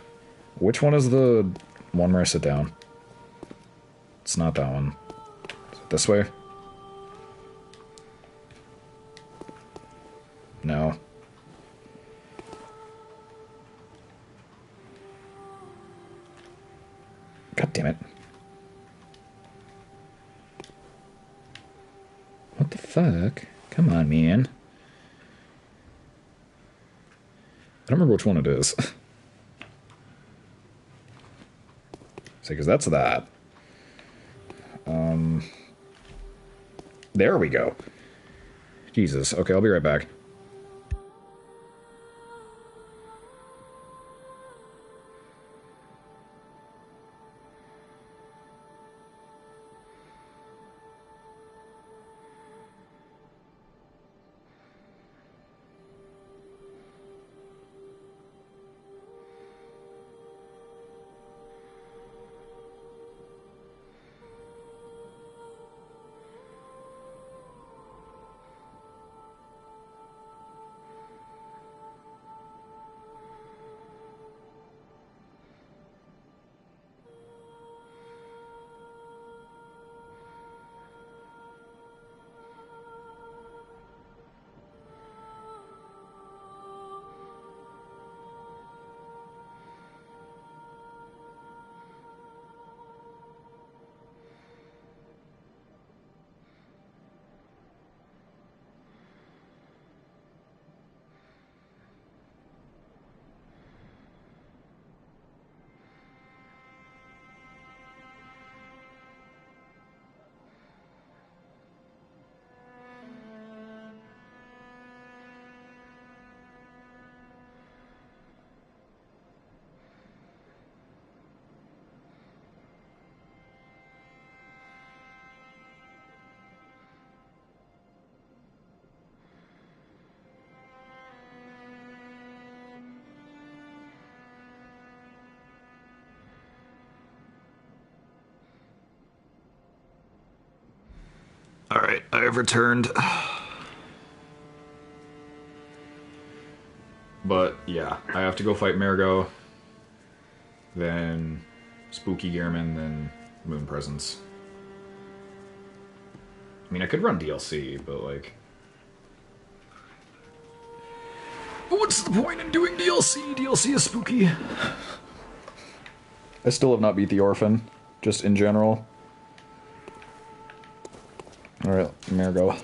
Which one is the one where I sit down? It's not that one. Is it this way? No. God damn it. What the fuck? Come on, man. I don't remember which one it is. See, because that's that. There we go. Jesus. Okay, I'll be right back. Alright, I have returned. But, yeah, I have to go fight Mergo, then Spooky Gearman, then Moon Presence. I mean, I could run DLC, but, like... What's the point in doing DLC? DLC is spooky. I still have not beat the Orphan, just in general. Alright, Mergo.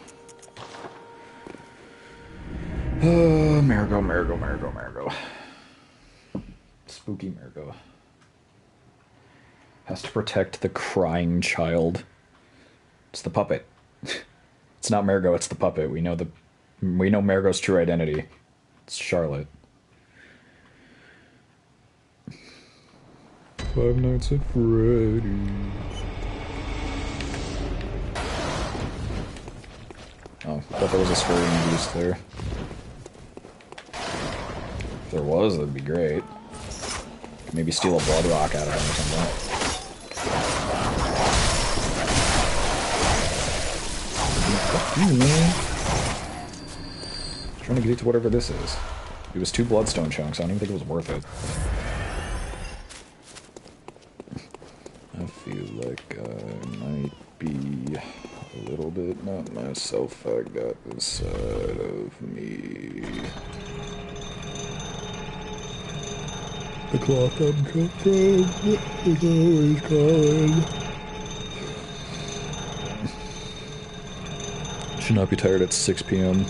Mergo. Spooky Mergo. Has to protect the crying child. It's the puppet. It's not Mergo, it's the puppet. We know Mergo's true identity. It's Charlotte. Five Nights at Freddy's. Oh, I thought there was a scurrying beast there. If there was, that'd be great. Maybe steal a blood rock out of him or something. Fuck you, man. I'm trying to get to whatever this is. It was 2 bloodstone chunks. I don't even think it was worth it. I feel like I might be a little bit not myself. I got this side of me. The cloth I'm cut from is always calling. Should not be tired at 6 p.m.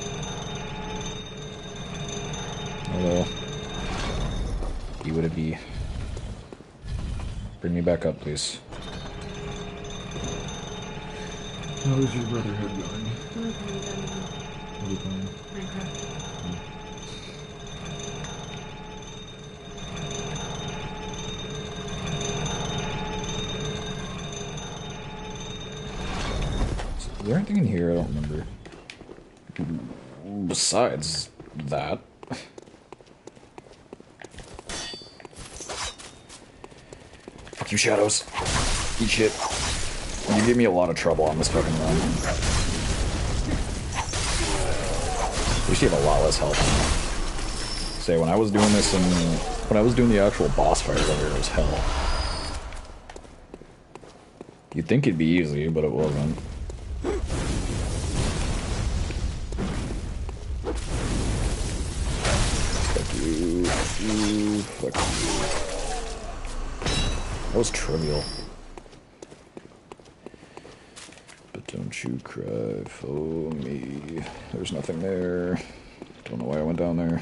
Although, you would it be? Bring me back up, please. How is your brotherhood going? What are you playing? Minecraft. Is there anything in here? I don't remember. Besides that. Fuck you, Shadows. Eat shit. You gave me a lot of trouble on this fucking run. At least you have a lot less health. Say, when I was doing this and when I was doing the actual boss fight over here, it was hell. You'd think it'd be easy, but it wasn't. Fuck you. Fuck you. That was trivial. But don't you cry for me. There's nothing there. Don't know why I went down there.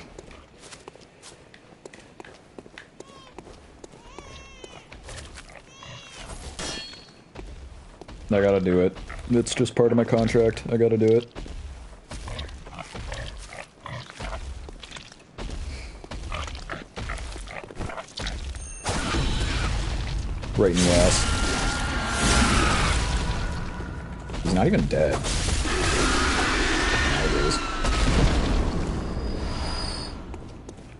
I gotta do it. It's just part of my contract. I gotta do it. Right in the ass. He's not even dead. There it is.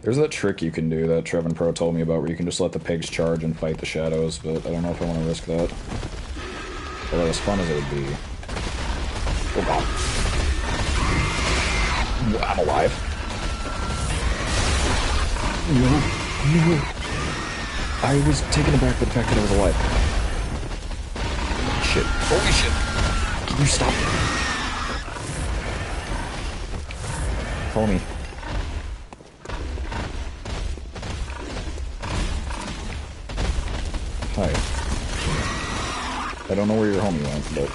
There's that trick you can do that Trevin Pro told me about where you can just let the pigs charge and fight the shadows, but I don't know if I want to risk that. Although as fun as it would be. Oh god. I'm alive. No. No. I was taken aback by the fact that I was alive. Shit. Holy shit. Can you stop? Follow me. Hi. I don't know where your homie went, but...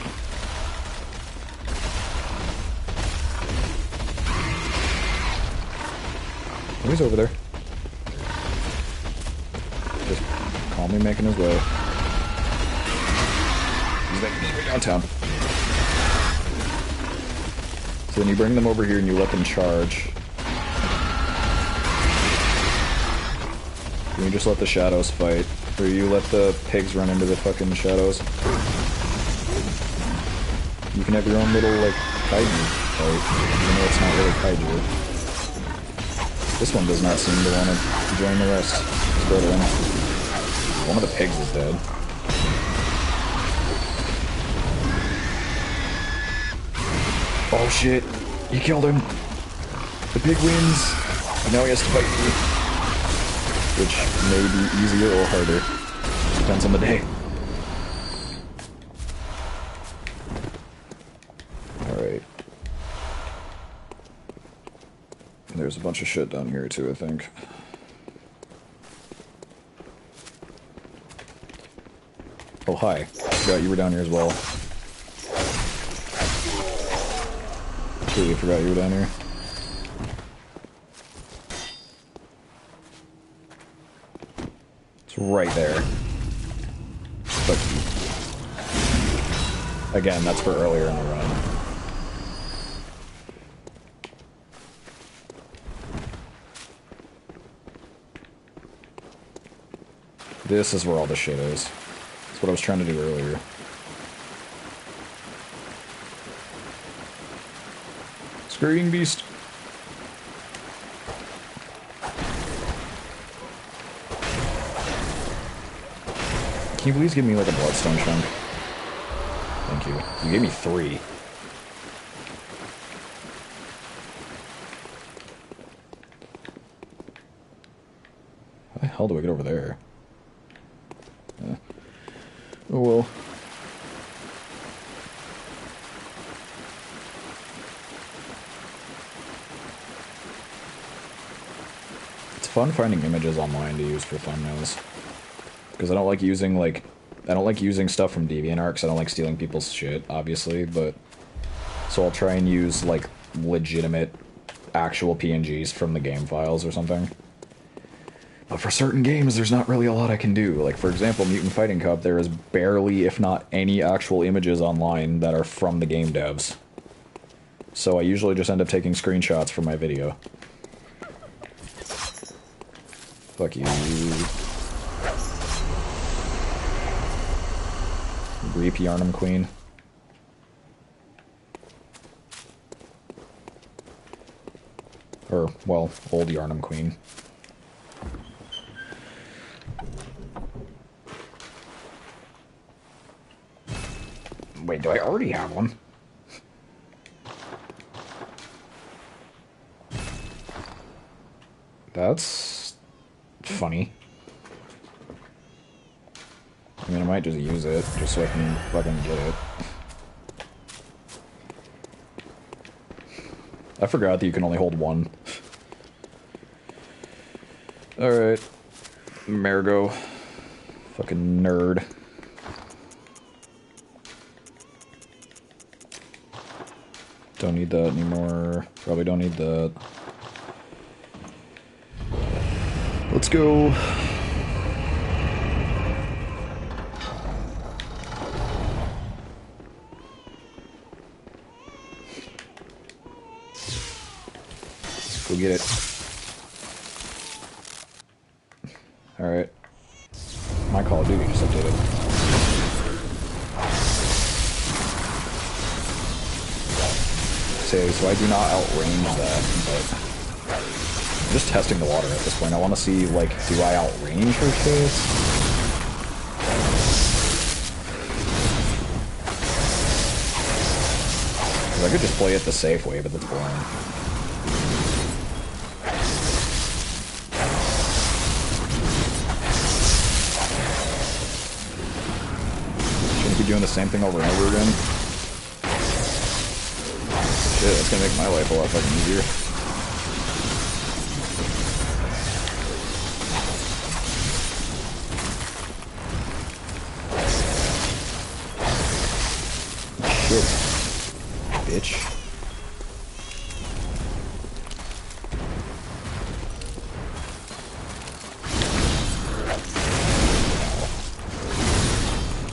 Oh, he's over there. Just calmly making his way. He's making his way downtown. So then you bring them over here and you let them charge. And you just let the shadows fight. Or you let the pigs run into the fucking shadows. You can have your own little, like, kaiju fight, even though it's not really kaiju. This one does not seem to want to join the rest. His brother in. One of the pigs is dead. Oh shit! You killed him! The pig wins! And now he has to fight me. Which may be easier or harder. Depends on the day. Alright. There's a bunch of shit down here too, I think. Oh, hi. Forgot you were down here as well. Completely forgot you were down here. It's right there. Fuck you. Again, that's for earlier in the run. This is where all the shit is. That's what I was trying to do earlier. Scurrying beast. Can you please give me like a bloodstone chunk? Thank you. You gave me 3. How the hell do I get over there? Oh well. It's fun finding images online to use for thumbnails. Because I don't like using, like... I don't like using stuff from DeviantArt because I don't like stealing people's shit, obviously, but... So I'll try and use, like, legitimate, actual PNGs from the game files or something. But for certain games, there's not really a lot I can do. Like, for example, Mutant Fighting Cup, there is barely, if not any, actual images online that are from the game devs. So I usually just end up taking screenshots for my video. Fuck you. Reap Yarnum Queen. Or, well, old Yarnum Queen. Wait, do I already have one? That's funny. I mean, I might just use it, just so I can fucking get it. I forgot that you can only hold one. Alright. Marigo. Fucking nerd. Don't need that anymore. Probably don't need that. Let's go. Go get it. Alright. My Call of Duty just updated. So I do not outrange that, but I'm just testing the water at this point. I want to see, like, do I outrange her shit? I could just play it the safe way, but that's boring. Shouldn't be doing the same thing over and over again. Shit, that's gonna make my life a lot fucking easier. Shit. Bitch.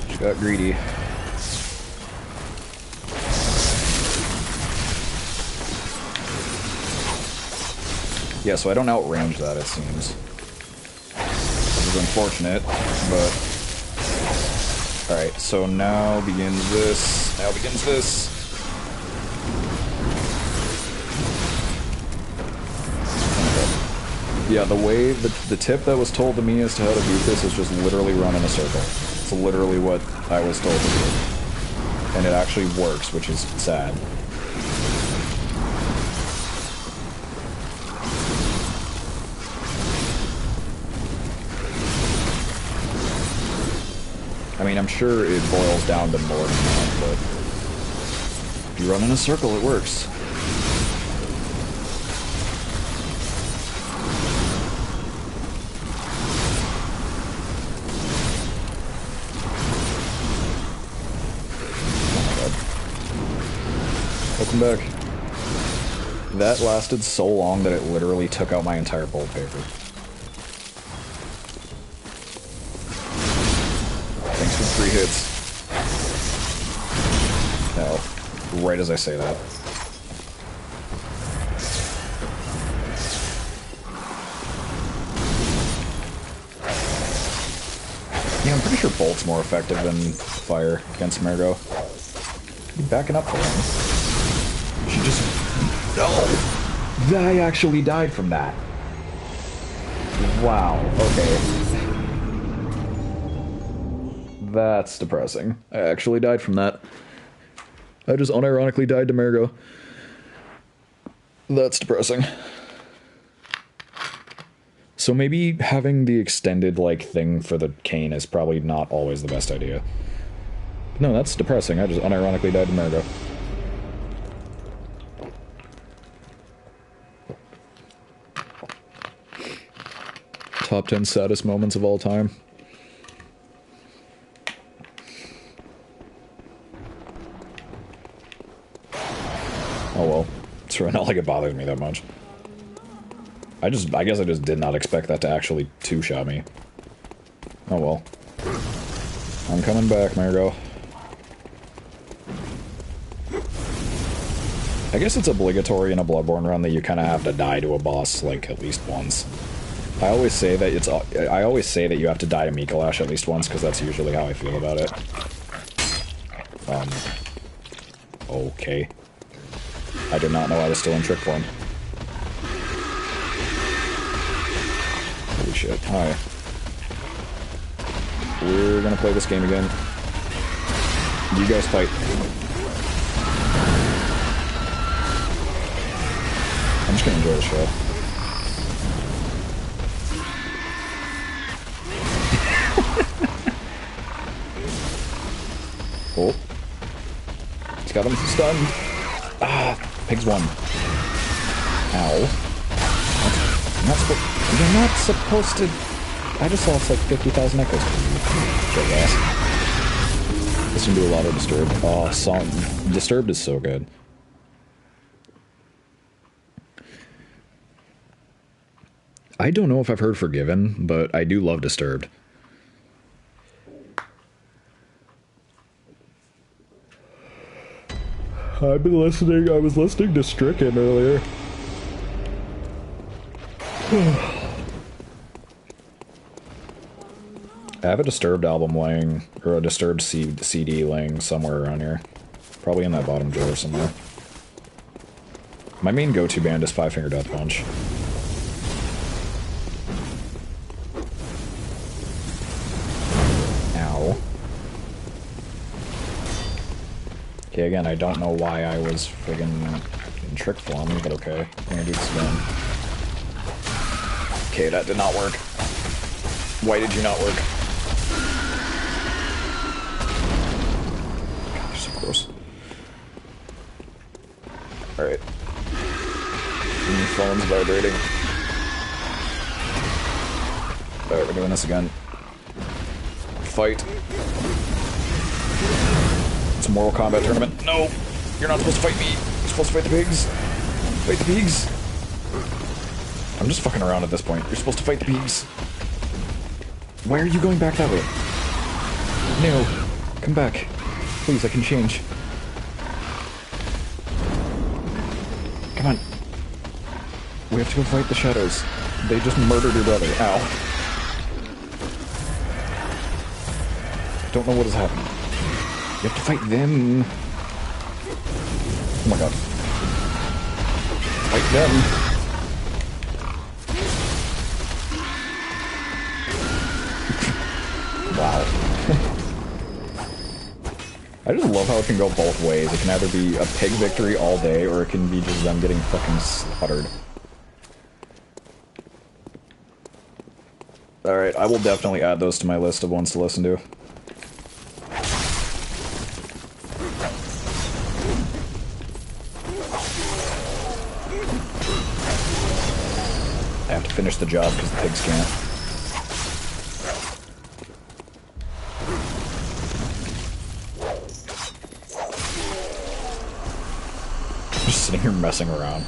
She got greedy. Yeah, so I don't outrange that, it seems. This is unfortunate, but... Alright, so now begins this. Now begins this. Yeah, the way... The tip that was told to me as to how to beat this is just literally run in a circle. It's literally what I was told to do. And it actually works, which is sad. I mean, I'm sure it boils down to more than that, but if you run in a circle, it works. Oh my god. Welcome back. That lasted so long that it literally took out my entire bolt paper. Thanks for 3 hits. Now, right as I say that. Yeah, I'm pretty sure bolt's more effective than fire against Margot. You backing up for him? She just... No! I actually died from that. Wow, okay. That's depressing. I actually died from that. I just unironically died to Margot. That's depressing. So maybe having the extended, like, thing for the cane is probably not always the best idea. No, that's depressing. I just unironically died to Margot. Top 10 saddest moments of all time. Oh well. It's really not like it bothers me that much. I guess I just did not expect that to actually two-shot me. Oh well. I'm coming back, Margo. I guess it's obligatory in a Bloodborne run that you kind of have to die to a boss, like, at least once. I always say that you have to die to Mikolash at least once, because that's usually how I feel about it. Okay. I did not know I was still in trick form. Holy shit. Hi. We're gonna play this game again. You guys fight. I'm just gonna enjoy the show. Oh. He's got him stunned. Ah, pigs won. Ow. You're not supposed to... I just lost like 50,000 echoes. Jackass. Listen to a lot of Disturbed. Oh, Disturbed is so good. I don't know if I've heard Forgiven, but I do love Disturbed. I was listening to Stricken earlier. I have a Disturbed album laying, or a Disturbed CD laying somewhere around here. Probably in that bottom drawer somewhere. My main go-to band is Five Finger Death Punch. Ow. Okay, again, I don't know why I was friggin' in trick form, but okay. I'm gonna do this again. Okay, that did not work. Why did you not work? God, you're so gross. Alright. Your phone's vibrating. Alright, we're doing this again. Fight. It's a Mortal Kombat tournament. No! You're not supposed to fight me! You're supposed to fight the pigs! Fight the pigs! I'm just fucking around at this point. You're supposed to fight the pigs! Why are you going back that way? No! Come back. Please, I can change. Come on. We have to go fight the shadows. They just murdered your brother. Ow. I don't know what is happening. You have to fight them. Oh my god. Fight them. Wow. I just love how it can go both ways. It can either be a pig victory all day, or it can be just them getting fucking slaughtered. Alright, I will definitely add those to my list of ones to listen to. I have to finish the job because the pigs can't. Just sitting here messing around.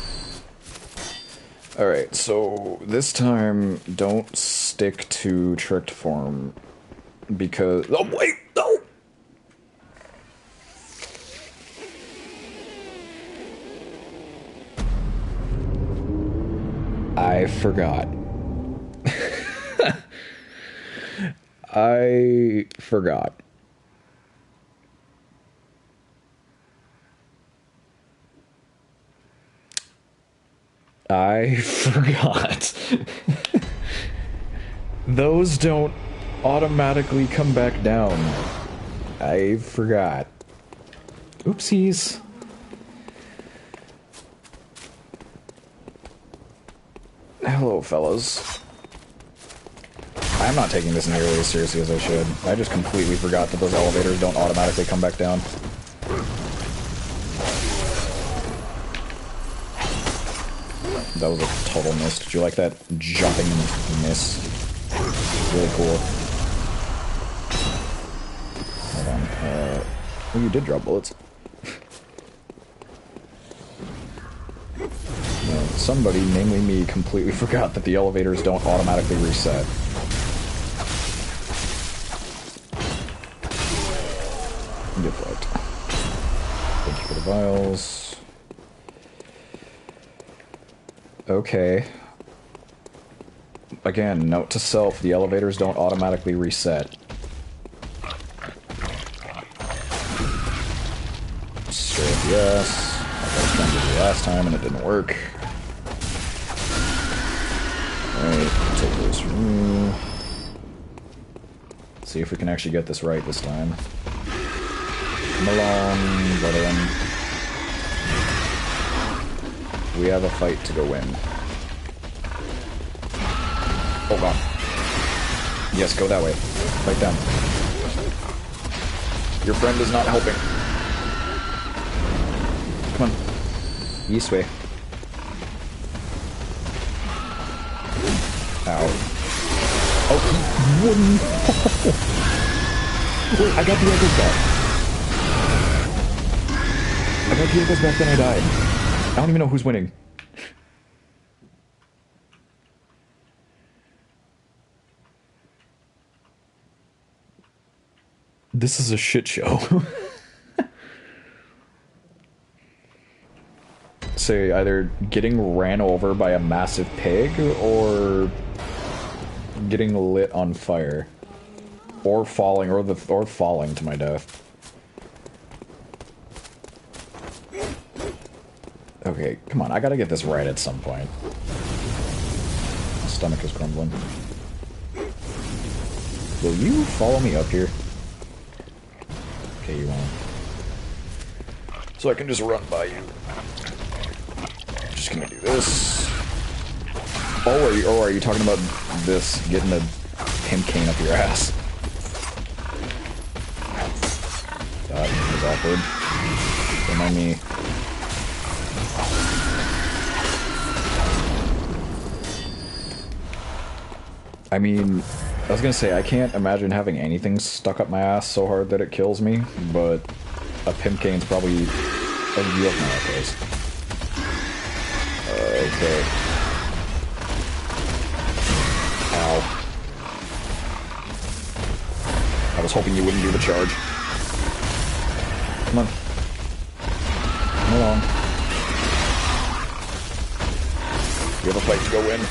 Alright, so this time, don't stick to tricked form, because... Oh, wait! No! I forgot. I forgot. I forgot. Those don't automatically come back down. I forgot. Oopsies. Hello, fellas. I'm not taking this nearly as seriously as I should. I just completely forgot that those elevators don't automatically come back down. That was a total miss. Did you like that jumping miss? Really cool. Hold on. Oh, you did drop bullets. somebody, namely me, completely forgot that the elevators don't automatically reset. Get fucked. Thank you for the vials. Okay. Again, note to self, the elevators don't automatically reset. Straight up yes. Like I was trying to do last time and it didn't work. Alright, take those from you. See if we can actually get this right this time. Come along, brethren. We have a fight to go win. Hold on. Yes, go that way. Fight them. Your friend is not helping. Come on. This way. Ow. Oh, wait, I got the echoes back. I got the echoes back, then I died. I don't even know who's winning. This is a shit show. Say either getting ran over by a massive pig or getting lit on fire or falling or falling to my death. Okay, come on, I gotta get this right at some point. My stomach is crumbling. Will you follow me up here? Okay, you won't. So I can just run by you. Just gonna do this. Oh, are you talking about this? Getting a pimp cane up your ass. That was awkward. Don't mind me. I mean, I was gonna say, I can't imagine having anything stuck up my ass so hard that it kills me, but a pimp cane's probably ideal for my case. Okay. Ow. I was hoping you wouldn't do the charge. Come on. Come along. We have a fight to go win.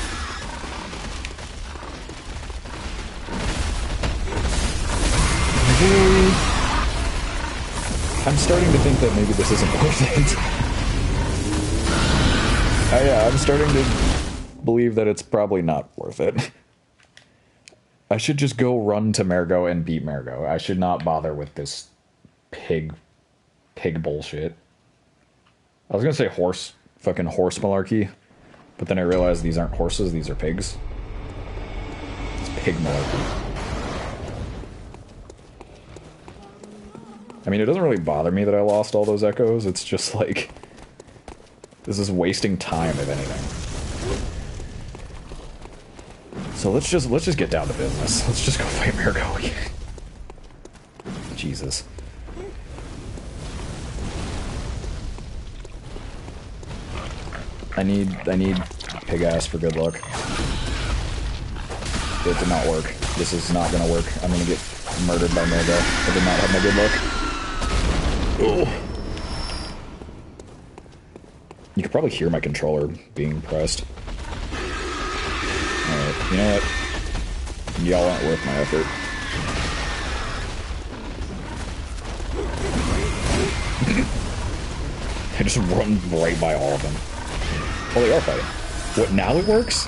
I'm starting to think that maybe this isn't worth it. Yeah, I'm starting to believe that it's probably not worth it. I should just go run to Mergo and beat Mergo. I should not bother with this pig bullshit. I was gonna say fucking horse malarkey, but then I realized these aren't horses, these are pigs. It's pig malarkey. I mean, it doesn't really bother me that I lost all those echoes. It's just like, this is wasting time, if anything. So let's just get down to business. Let's just go fight Mergo again. Jesus. I need pig ass for good luck. It did not work. This is not gonna work. I'm gonna get murdered by Mergo. I did not have my good luck. Oh. You could probably hear my controller being pressed. Alright, you know what? Y'all aren't worth my effort. I just run right by all of them. Oh, they are fighting. What, now it works?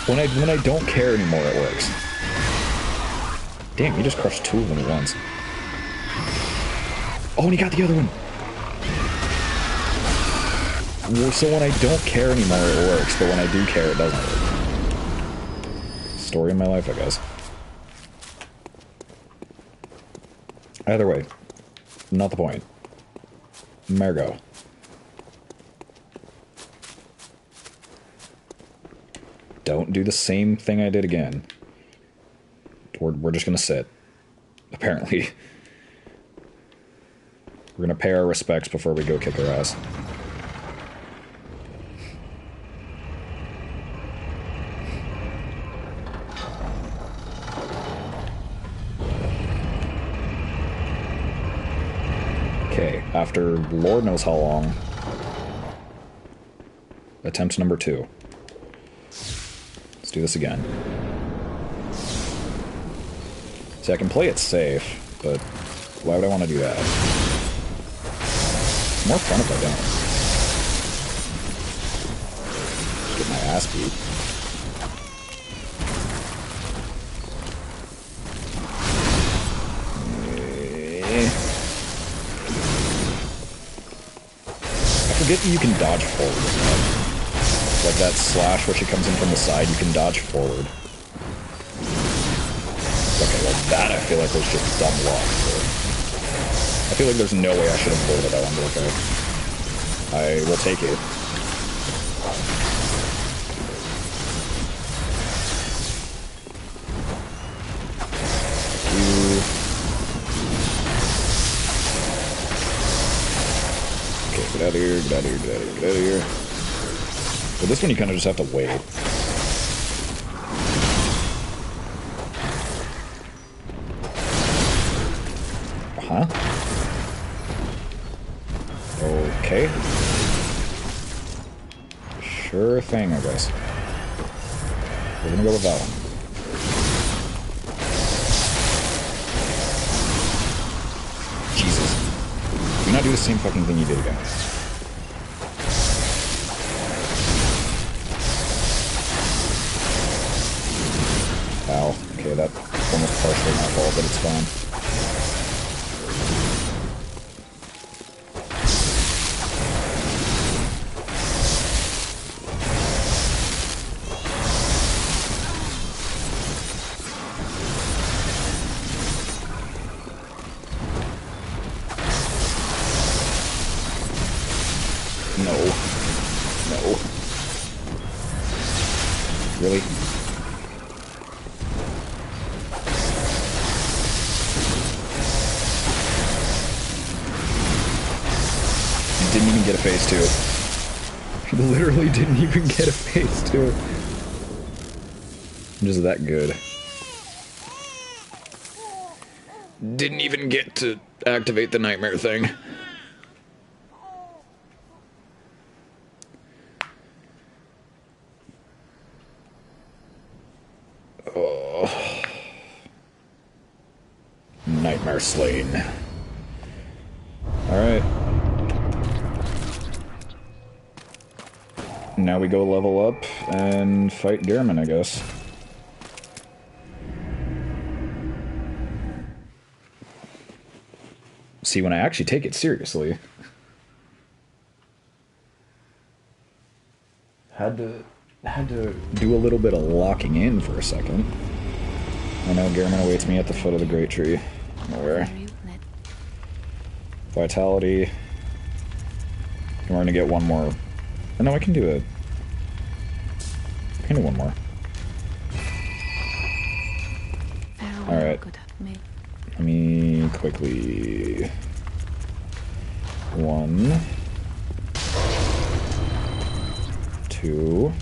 When I don't care anymore, it works. Damn, he just crushed two of them at once. Oh, and he got the other one! Well, so when I don't care anymore, it works, but when I do care, it doesn't work. Story of my life, I guess. Either way, not the point. Mergo. Don't do the same thing I did again. We're just gonna sit. Apparently. We're gonna pay our respects before we go kick her ass. Okay, after Lord knows how long. Attempt number 2. Let's do this again. See, I can play it safe, but why would I want to do that? It's more fun if I don't. Get my ass beat. I forget that you can dodge forward. Like that slash where she comes in from the side, you can dodge forward. Okay, well that I feel like was just dumb luck. But I feel like there's no way I should have pulled it out, but okay. I will take it. Okay, get out of here, get out of here, get out of here, get out of here. But this one you kind of just have to wait. Huh? Okay. Sure thing, I guess. We're gonna go with that one. Jesus. Do not do the same fucking thing you did again. Ow. Okay, that's almost partially my fault, but it's fine. No. No. Really? Didn't even get a phase 2. Literally didn't even get a phase 2. I'm just that good. Didn't even get to activate the nightmare thing. Oh. Nightmare slain. Alright. Now we go level up and fight Gehrman, I guess. See, when I actually take it seriously... Had to do a little bit of locking in for a second. I know Gehrman awaits me at the foot of the great tree. Nowhere. Vitality. And we're gonna get one more. Oh, no, I can do it. I can do one more. Alright. Let me quickly... 1... 2...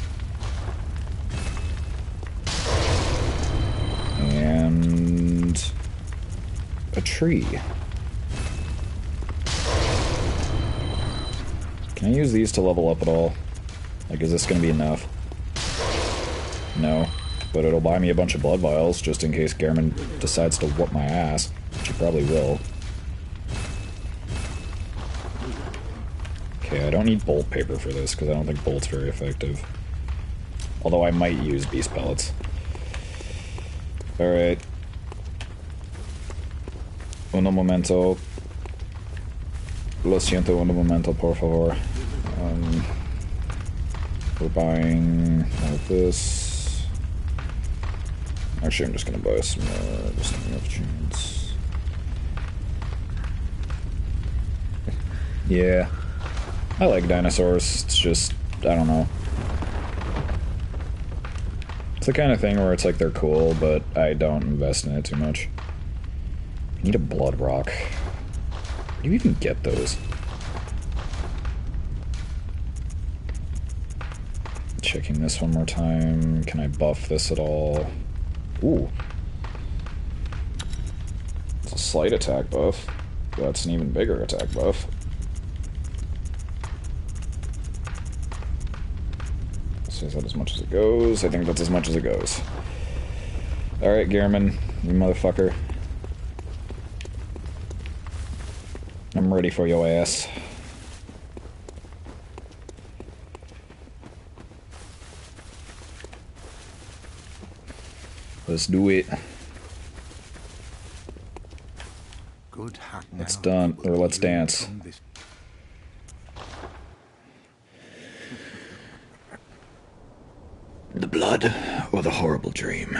and... a tree. Can I use these to level up at all? Like, is this gonna be enough? No. But it'll buy me a bunch of blood vials, just in case Gehrman decides to whoop my ass. Which he probably will. Okay, I don't need bolt paper for this, because I don't think bolt's very effective. Although I might use beast pellets. Alright. Uno momento. Lo siento, uno momento, por favor. We're buying all of this. Actually, I'm just gonna buy some more, just to have a chance. Yeah. I like dinosaurs, it's just, I don't know. It's the kind of thing where it's like they're cool, but I don't invest in it too much. I need a blood rock. Where do you even get those? Checking this one more time. Can I buff this at all? Ooh. It's a slight attack buff. That's an even bigger attack buff. So is that as much as it goes? I think that's as much as it goes. Alright, Gehrman, you motherfucker. I'm ready for your ass. Let's do it. Good hack now. Let's done, or let's dance. The blood or the horrible dream?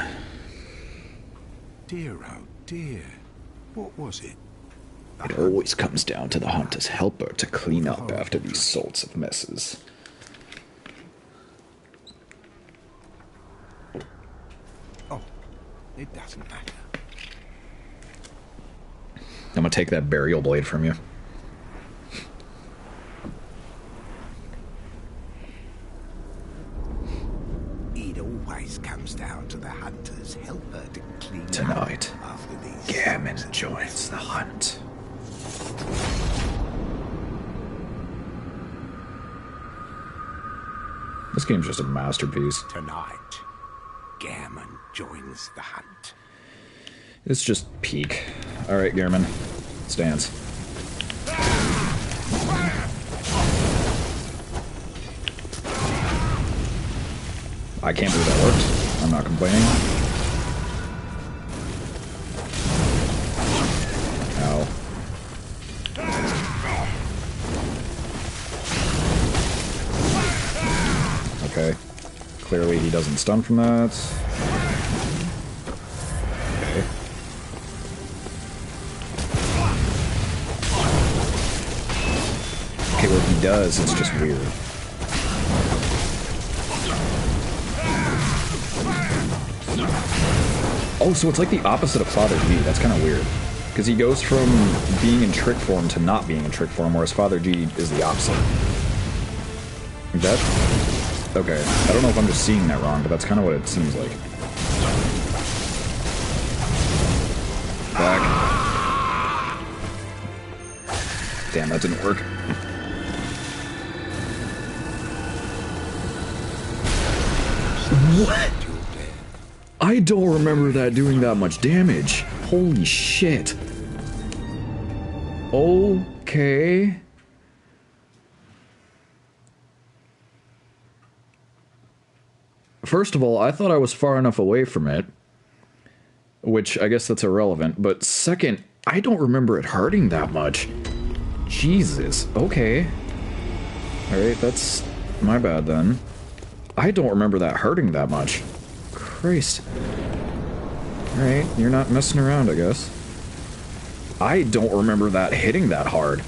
Dear, oh dear. What was it? It always comes down to the hunter's helper to clean up after these sorts of messes. Oh, it doesn't matter. I'm gonna take that burial blade from you. It always comes down to the hunter's helper to clean Tonight, up after these. Gammon joins the hunt. This game's just a masterpiece. Tonight, Gammon joins the hunt. It's just peak. Alright, Gehrman. Stance. I can't believe that worked. I'm not complaining. Ow. Okay. Clearly he doesn't stun from that. Okay. Okay, what he does, it's just weird. Oh, so it's like the opposite of Father G. That's kind of weird. Because he goes from being in trick form to not being in trick form, whereas Father G is the opposite. That? Okay. I don't know if I'm just seeing that wrong, but that's kind of what it seems like. Back. Damn, that didn't work. What? I don't remember that doing that much damage. Holy shit. Okay. First of all, I thought I was far enough away from it, which I guess that's irrelevant, but second, I don't remember it hurting that much. Jesus, okay. Alright, that's my bad then. I don't remember that hurting that much. Christ. Alright, you're not messing around, I guess. I don't remember that hitting that hard.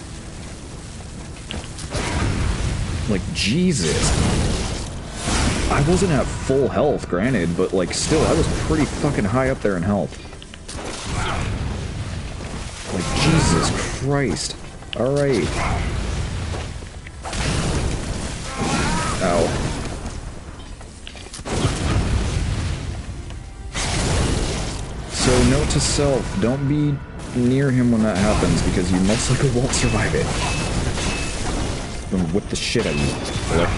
Like, Jesus. I wasn't at full health, granted, but, like, still, I was pretty fucking high up there in health. Like, Jesus Christ. Alright. Ow. So, note to self, don't be near him when that happens, because you most likely won't survive it. Then whip the shit out of you. Like,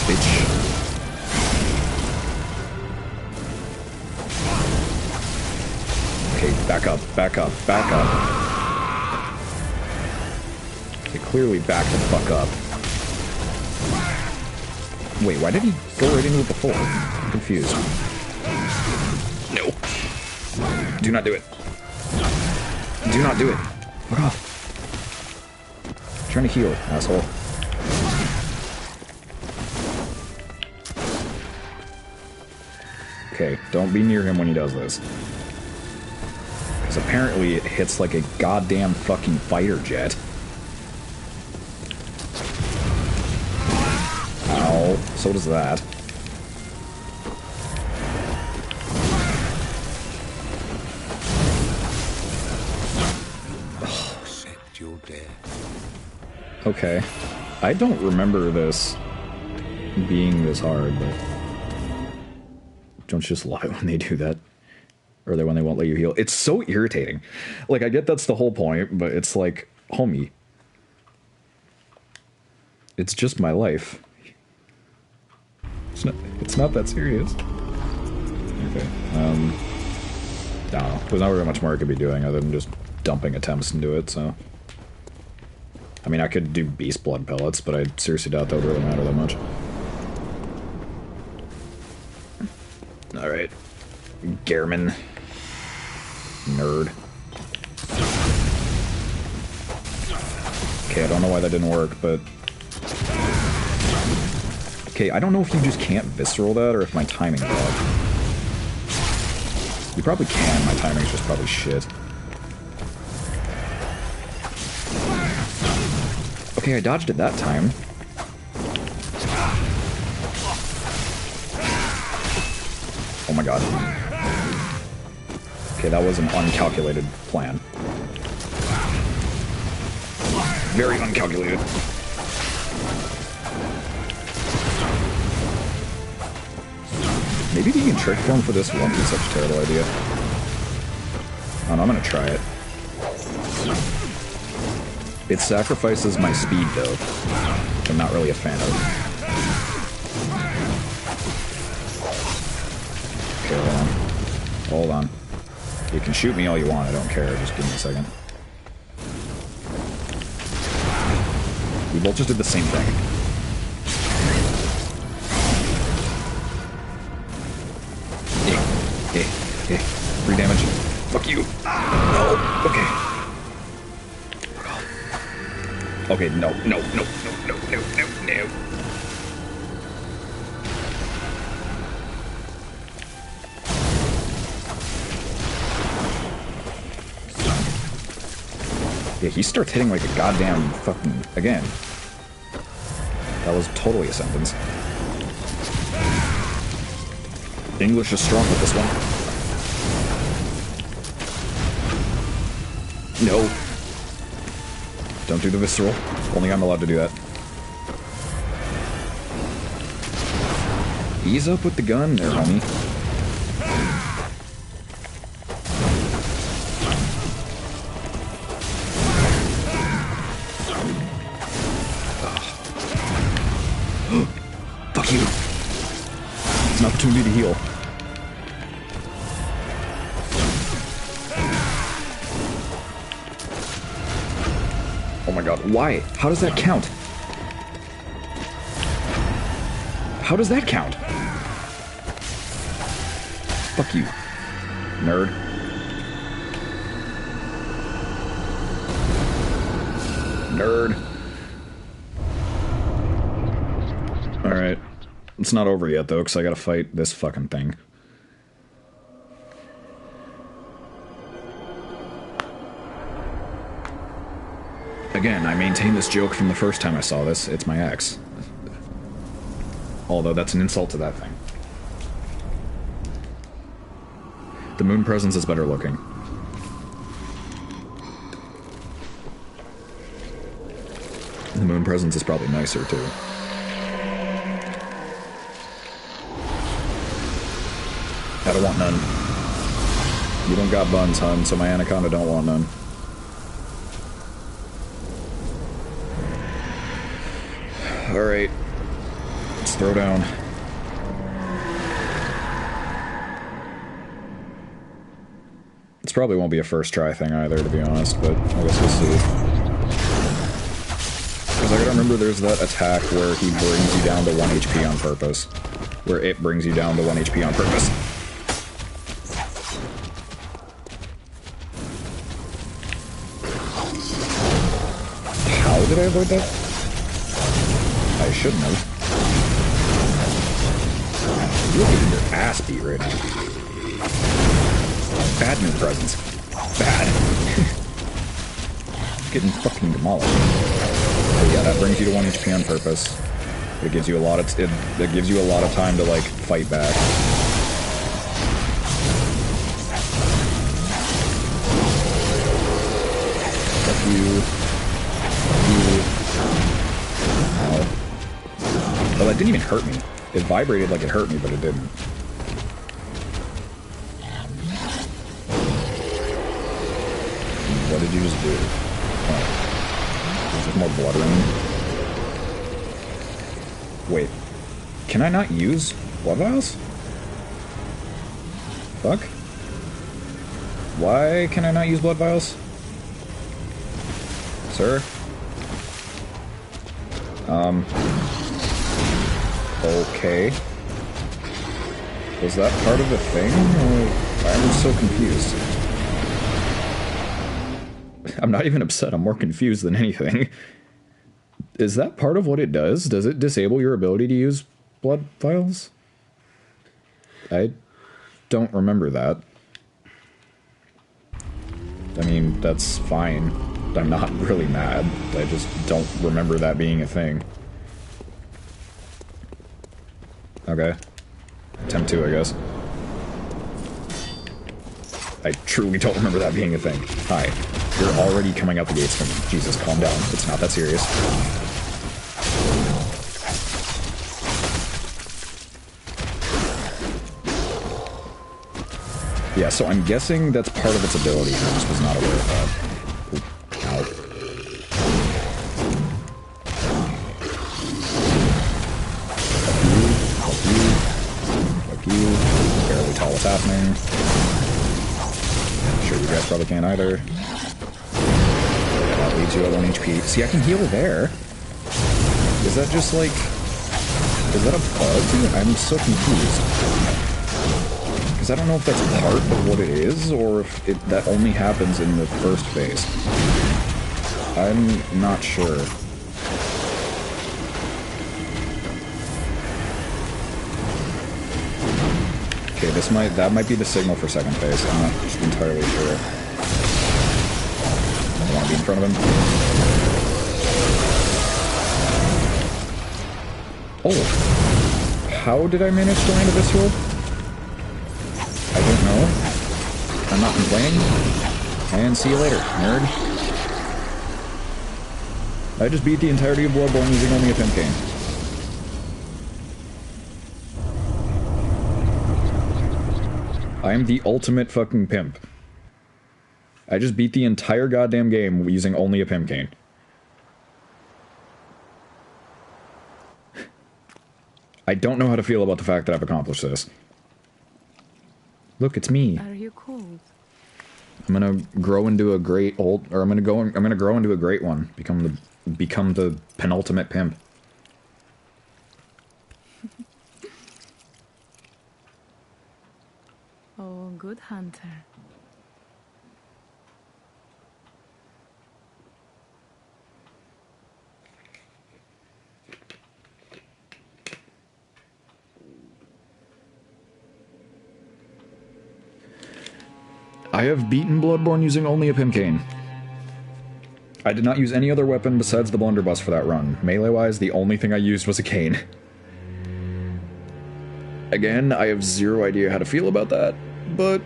bitch. Okay, back up, back up, back up. They clearly backed the fuck up. Wait, why did he go right into it before? I'm confused. No. Do not do it. Do not do it. Fuck off. I'm trying to heal, asshole. Okay, don't be near him when he does this. Because apparently it hits like a goddamn fucking fighter jet. Ow, so does that. Accept your death. Okay. I don't remember this being this hard, but... Don't just lie when they do that. Or they when they won't let you heal. It's so irritating. Like, I get that's the whole point, but it's like, homie. It's just my life. It's not that serious. Okay. I don't know. There's not very much more I could be doing other than just dumping attempts into it, so. I mean, I could do beast blood pellets, but I seriously doubt that would really matter that much. Alright. Gehrman. Nerd. Okay, I don't know why that didn't work, but... Okay, I don't know if you just can't visceral that, or if my timing's off. You probably can, my timing's just probably shit. Okay, I dodged it that time. Oh my god. Okay, that was an uncalculated plan. Very uncalculated. Maybe being in trick form for this won't be such a terrible idea. Oh no, I'm gonna try it. It sacrifices my speed though, which I'm not really a fan of. Okay, hold on. Hold on. You can shoot me all you want, I don't care, just give me a second. We both just did the same thing. Eh. 3 damage. Fuck you. No. Okay. Okay, no. Yeah, he starts hitting like a goddamn fucking... Again. That was totally a sentence. English is strong with this one. No. Don't do the visceral. Only I'm allowed to do that. Ease up with the gun there, homie. Fuck you. It's an opportunity to heal. Oh my god, why? How does that count? How does that count? Fuck you, nerd. Nerd. Alright. It's not over yet, though, because I gotta fight this fucking thing. Again, I maintain this joke from the first time I saw this. It's my ex. Although that's an insult to that thing. The moon presence is better looking. The moon presence is probably nicer, too. I don't want none. You don't got buns, hun, so my anaconda don't want none. Alright. Let's throw down. This probably won't be a first try thing either, to be honest, but I guess we'll see. Because I gotta remember there's that attack where he brings you down to 1 HP on purpose. Where it brings you down to 1 HP on purpose. How did I avoid that? I shouldn't have. You're getting your ass beat right now. Bad moon presence. Bad. Getting fucking demolished. But yeah, that brings you to 1 HP on purpose. It gives you a lot of it gives you a lot of time to like fight back. Fuck you. Fuck you. Ow. Well, that didn't even hurt me. It vibrated like it hurt me, but it didn't. What did you just do? Oh. Is there more blood rain? Wait. Can I not use blood vials? Fuck? Why can I not use blood vials? Sir? Okay. Was that part of the thing? I'm so confused. I'm not even upset, I'm more confused than anything. Is that part of what it does? Does it disable your ability to use blood vials? I don't remember that. I mean, that's fine. I'm not really mad. I just don't remember that being a thing. Okay. Attempt 2, I guess. I truly don't remember that being a thing. Hi. You're already coming out the gates from me. Jesus, calm down. It's not that serious. Yeah, so I'm guessing that's part of its ability. I just was not aware of that. Ow. Fuck you. Barely tell what's happening. I'm sure you guys probably can't either. That leaves you at 1 HP. See, I can heal there. Is that just like... Is that a bug? I'm so confused. Because I don't know if that's part of what it is, or if that only happens in the first phase. I'm not sure. Okay, that might be the signal for second phase. I'm not entirely sure. I want to be in front of him. Oh! How did I manage to land a visceral? I don't know. I'm not complaining. And see you later, nerd. I just beat the entirety of Bloodborne using only a pimp cane. I am the ultimate fucking pimp. I just beat the entire goddamn game using only a pimp cane. I don't know how to feel about the fact that I've accomplished this. Look, it's me. Are you cold? I'm gonna grow into a great old, or I'm gonna grow into a great one. Become the penultimate pimp. Oh, good hunter. I have beaten Bloodborne using only a pimp cane. I did not use any other weapon besides the blunderbuss for that run. Melee-wise, the only thing I used was a cane. Again, I have zero idea how to feel about that, but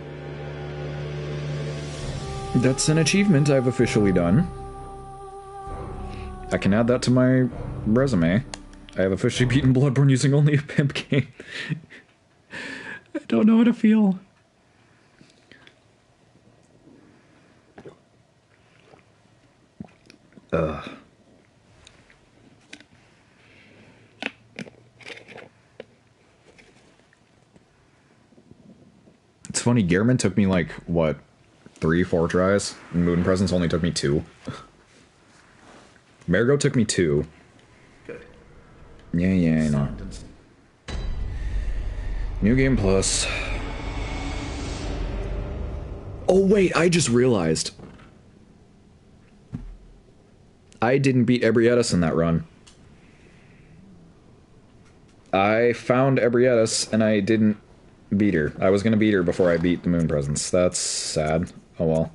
that's an achievement I've officially done. I can add that to my resume. I have officially beaten Bloodborne using only a pimp cane. I don't know how to feel. Ugh. It's funny, Gehrman took me like, what, 3-4 tries? And Moon Presence only took me 2. Marigo took me 2. Good. Yeah, I know. New Game Plus. Oh wait, I just realized. I didn't beat Ebrietas in that run. I found Ebrietas and I didn't beat her. I was gonna beat her before I beat the Moon Presence. That's sad. Oh well.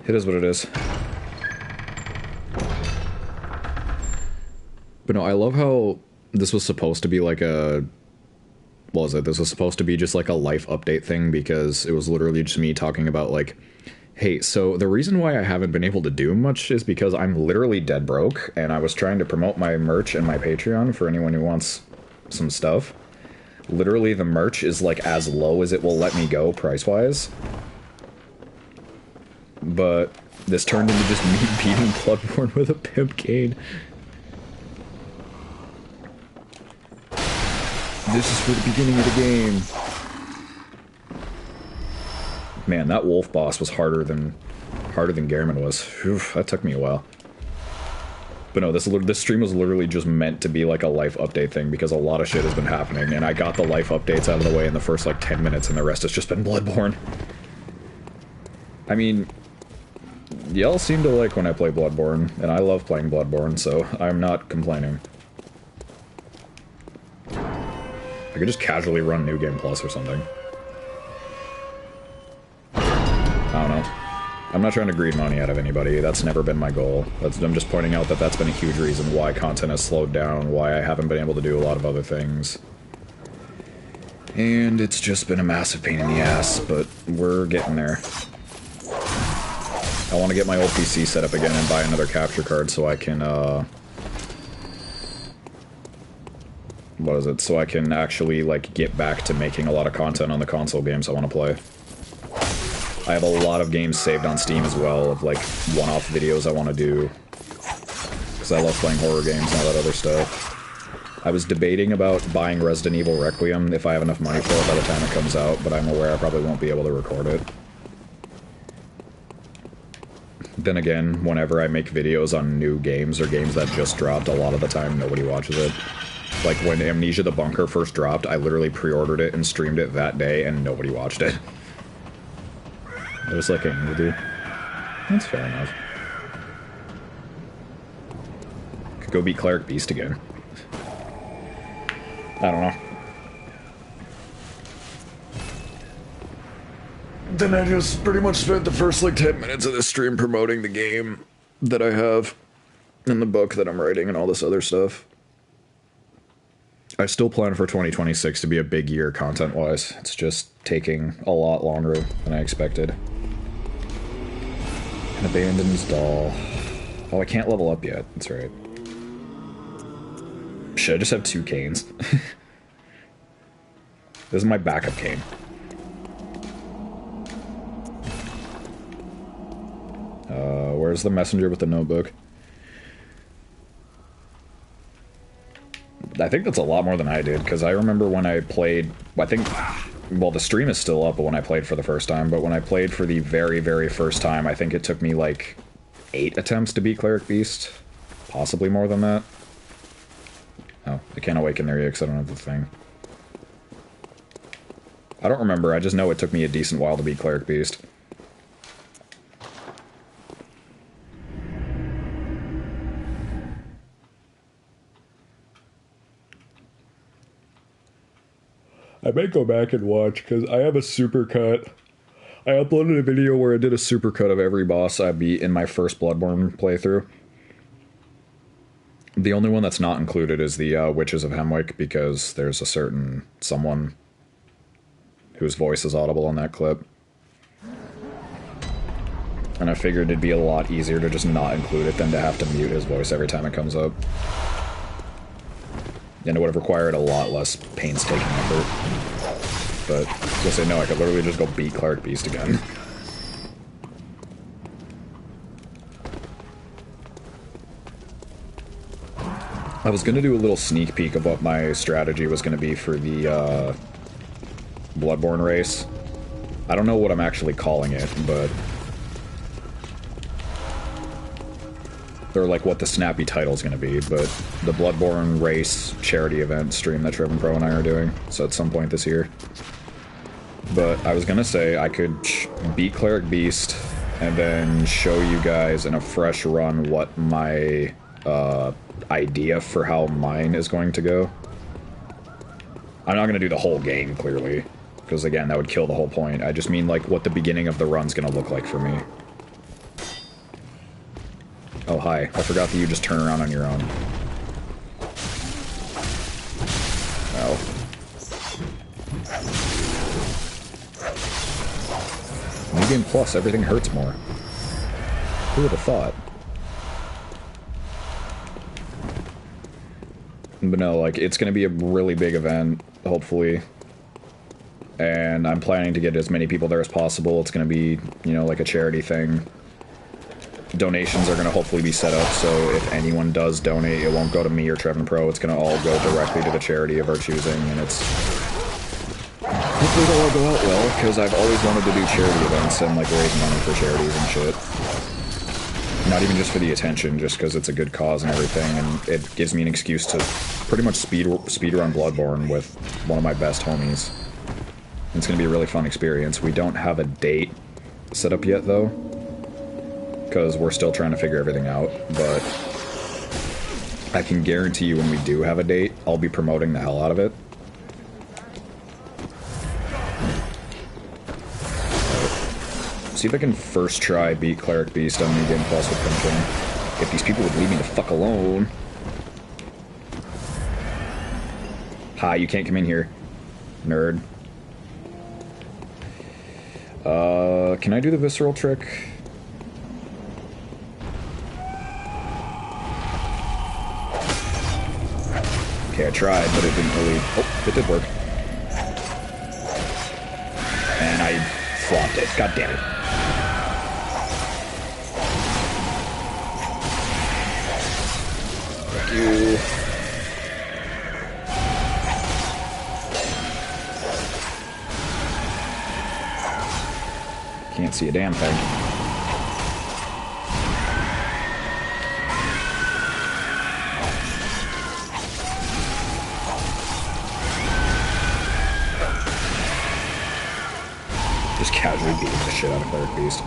It is what it is. But no, I love how this was supposed to be like a... What was it? This was supposed to be just like a life update thing, because it was literally just me talking about like, hey, so the reason why I haven't been able to do much is because I'm literally dead broke, and I was trying to promote my merch and my Patreon for anyone who wants some stuff. Literally, the merch is like as low as it will let me go price-wise. but this turned into just me beating Bloodborne with a pimp cane. This is for the beginning of the game. Man, that wolf boss was harder than Gehrman was. Whew, that took me a while. But no, this stream was literally just meant to be like a life update thing because a lot of shit has been happening, and I got the life updates out of the way in the first like 10 minutes, and the rest has just been Bloodborne. I mean, y'all seem to like when I play Bloodborne, and I love playing Bloodborne, so I'm not complaining. I could just casually run New Game Plus or something. I don't know. I'm not trying to greed money out of anybody. That's never been my goal. I'm just pointing out that that's been a huge reason why content has slowed down, why I haven't been able to do a lot of other things. And it's just been a massive pain in the ass, but we're getting there. I want to get my old PC set up again and buy another capture card so I can, what is it? So I can actually, like, get back to making a lot of content on the console games I want to play. I have a lot of games saved on Steam as well, of like one-off videos I want to do. Because I love playing horror games and all that other stuff. I was debating about buying Resident Evil Requiem if I have enough money for it by the time it comes out, but I'm aware I probably won't be able to record it. Then again, whenever I make videos on new games or games that just dropped, a lot of the time nobody watches it. Like when Amnesia the Bunker first dropped, I literally pre-ordered it and streamed it that day and nobody watched it. It was like a do. That's fair enough. Could go beat Cleric Beast again. I don't know. Then I just pretty much spent the first like 10 minutes of this stream promoting the game that I have and the book that I'm writing and all this other stuff. I still plan for 2026 to be a big year content-wise. It's just taking a lot longer than I expected. An abandoned doll. Oh, I can't level up yet. That's right. Should I just have 2 canes? This is my backup cane. Where's the messenger with the notebook? I think that's a lot more than I did, because I remember when I played, I think, well, the stream is still up when I played for the first time, but when I played for the very, very first time, I think it took me like 8 attempts to beat Cleric Beast. Possibly more than that. Oh, I can't awaken there yet because I don't have the thing. I don't remember, I just know it took me a decent while to beat Cleric Beast. I might go back and watch, because I have a supercut. I uploaded a video where I did a supercut of every boss I beat in my first Bloodborne playthrough. The only one that's not included is the Witches of Hemwick, because there's a certain someone whose voice is audible on that clip. And I figured it'd be a lot easier to just not include it than to have to mute his voice every time it comes up. And it would have required a lot less painstaking effort. But, I was gonna say, no, I could literally just go beat Cleric Beast again. I was gonna do a little sneak peek of what my strategy was gonna be for the, Bloodborne race. I don't know what I'm actually calling it, but... or like what the snappy title is going to be, but the Bloodborne race charity event stream that Trevin Pro and I are doing, so at some point this year. But I was going to say I could beat Cleric Beast and then show you guys in a fresh run what my idea for how mine is going to go. I'm not going to do the whole game, clearly, because again, that would kill the whole point. I just mean like what the beginning of the run's going to look like for me. Oh, hi. I forgot that you just turn around on your own. Oh. New Game Plus, everything hurts more. Who would have thought? But no, like, it's gonna be a really big event, hopefully. and I'm planning to get as many people there as possible. It's going to be, you know, like a charity thing. Donations are going to hopefully be set up, so if anyone does donate, it won't go to me or Trevin Pro. It's going to all go directly to the charity of our choosing, and it's... hopefully it'll all go out well, because I've always wanted to do charity events and, like, raise money for charities and shit. Not even just for the attention, just because it's a good cause and everything, and it gives me an excuse to pretty much speedrun Bloodborne with one of my best homies. It's going to be a really fun experience. We don't have a date set up yet, though, because we're still trying to figure everything out, but I can guarantee you when we do have a date, I'll be promoting the hell out of it. See if I can first try beat Cleric Beast on New Game Plus with Pimping. If these people would leave me the fuck alone. Hi, you can't come in here, nerd. Can I do the visceral trick? Okay, I tried, but it didn't really... oh, it did work. And I flopped it. God damn it. Thank you. Can't see a damn thing. Just casually beating the shit out of Cleric Beast.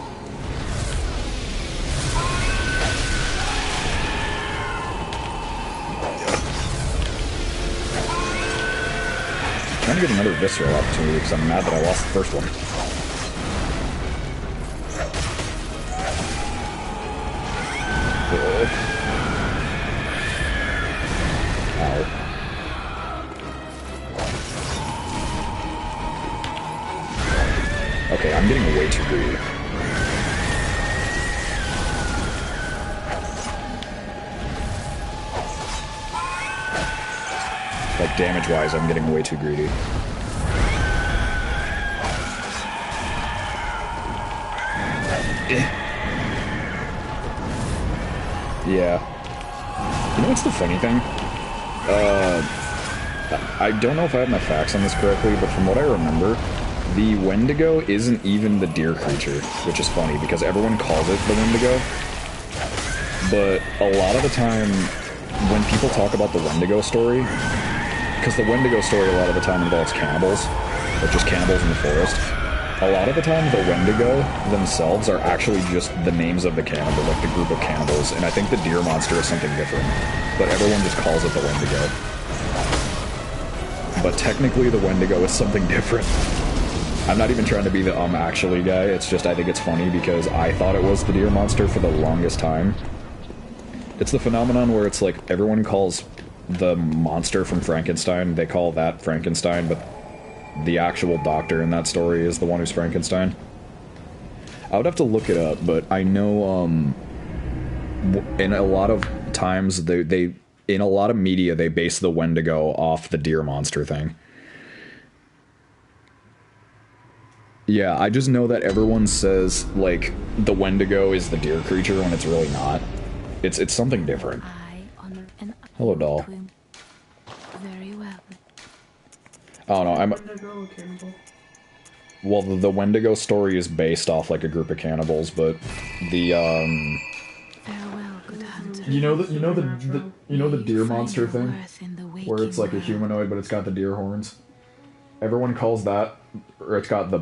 I'm trying to get another visceral opportunity because I'm mad that I lost the first one. Okay, I'm getting way too greedy. Like, damage-wise, I'm getting way too greedy. Yeah. You know what's the funny thing? I don't know if I have my facts on this correctly, but from what I remember, the Wendigo isn't even the deer creature, which is funny because everyone calls it the Wendigo. But a lot of the time, when people talk about the Wendigo story, because the Wendigo story a lot of the time involves cannibals, or just cannibals in the forest, a lot of the time the Wendigo themselves are actually just the names of the cannibal, like the group of cannibals, and I think the deer monster is something different, but everyone just calls it the Wendigo. But technically the Wendigo is something different. I'm not even trying to be the actually guy, it's just I think it's funny because I thought it was the deer monster for the longest time. It's the phenomenon where it's like everyone calls the monster from Frankenstein, they call that Frankenstein, but the actual doctor in that story is the one who's Frankenstein. I would have to look it up, but I know in a lot of times they in a lot of media they base the Wendigo off the deer monster thing. Yeah, I just know that everyone says like the Wendigo is the deer creature when it's really not. It's something different. Hello, doll. Very well. Oh no, I'm. Wendigo or cannibal? Well, the Wendigo story is based off like a group of cannibals, but the Farewell, good hunter. you know the deer monster thing, where it's like a humanoid but it's got the deer horns. Everyone calls that, or it's got the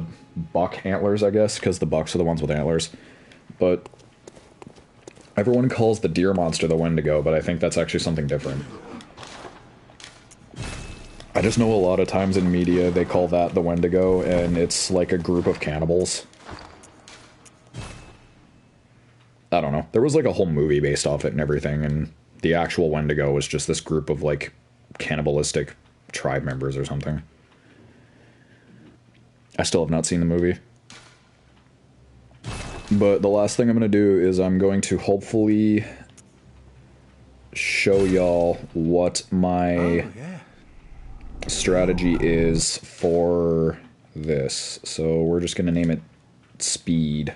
buck antlers, I guess, because the bucks are the ones with antlers. But everyone calls the deer monster the Wendigo, but I think that's actually something different. I just know a lot of times in media they call that the Wendigo, and it's like a group of cannibals. I don't know. There was like a whole movie based off it and everything, and the actual Wendigo was just this group of like cannibalistic tribe members or something. I still have not seen the movie. But the last thing I'm going to do is I'm going to hopefully show y'all what my strategy is for this. So we're just going to name it speed.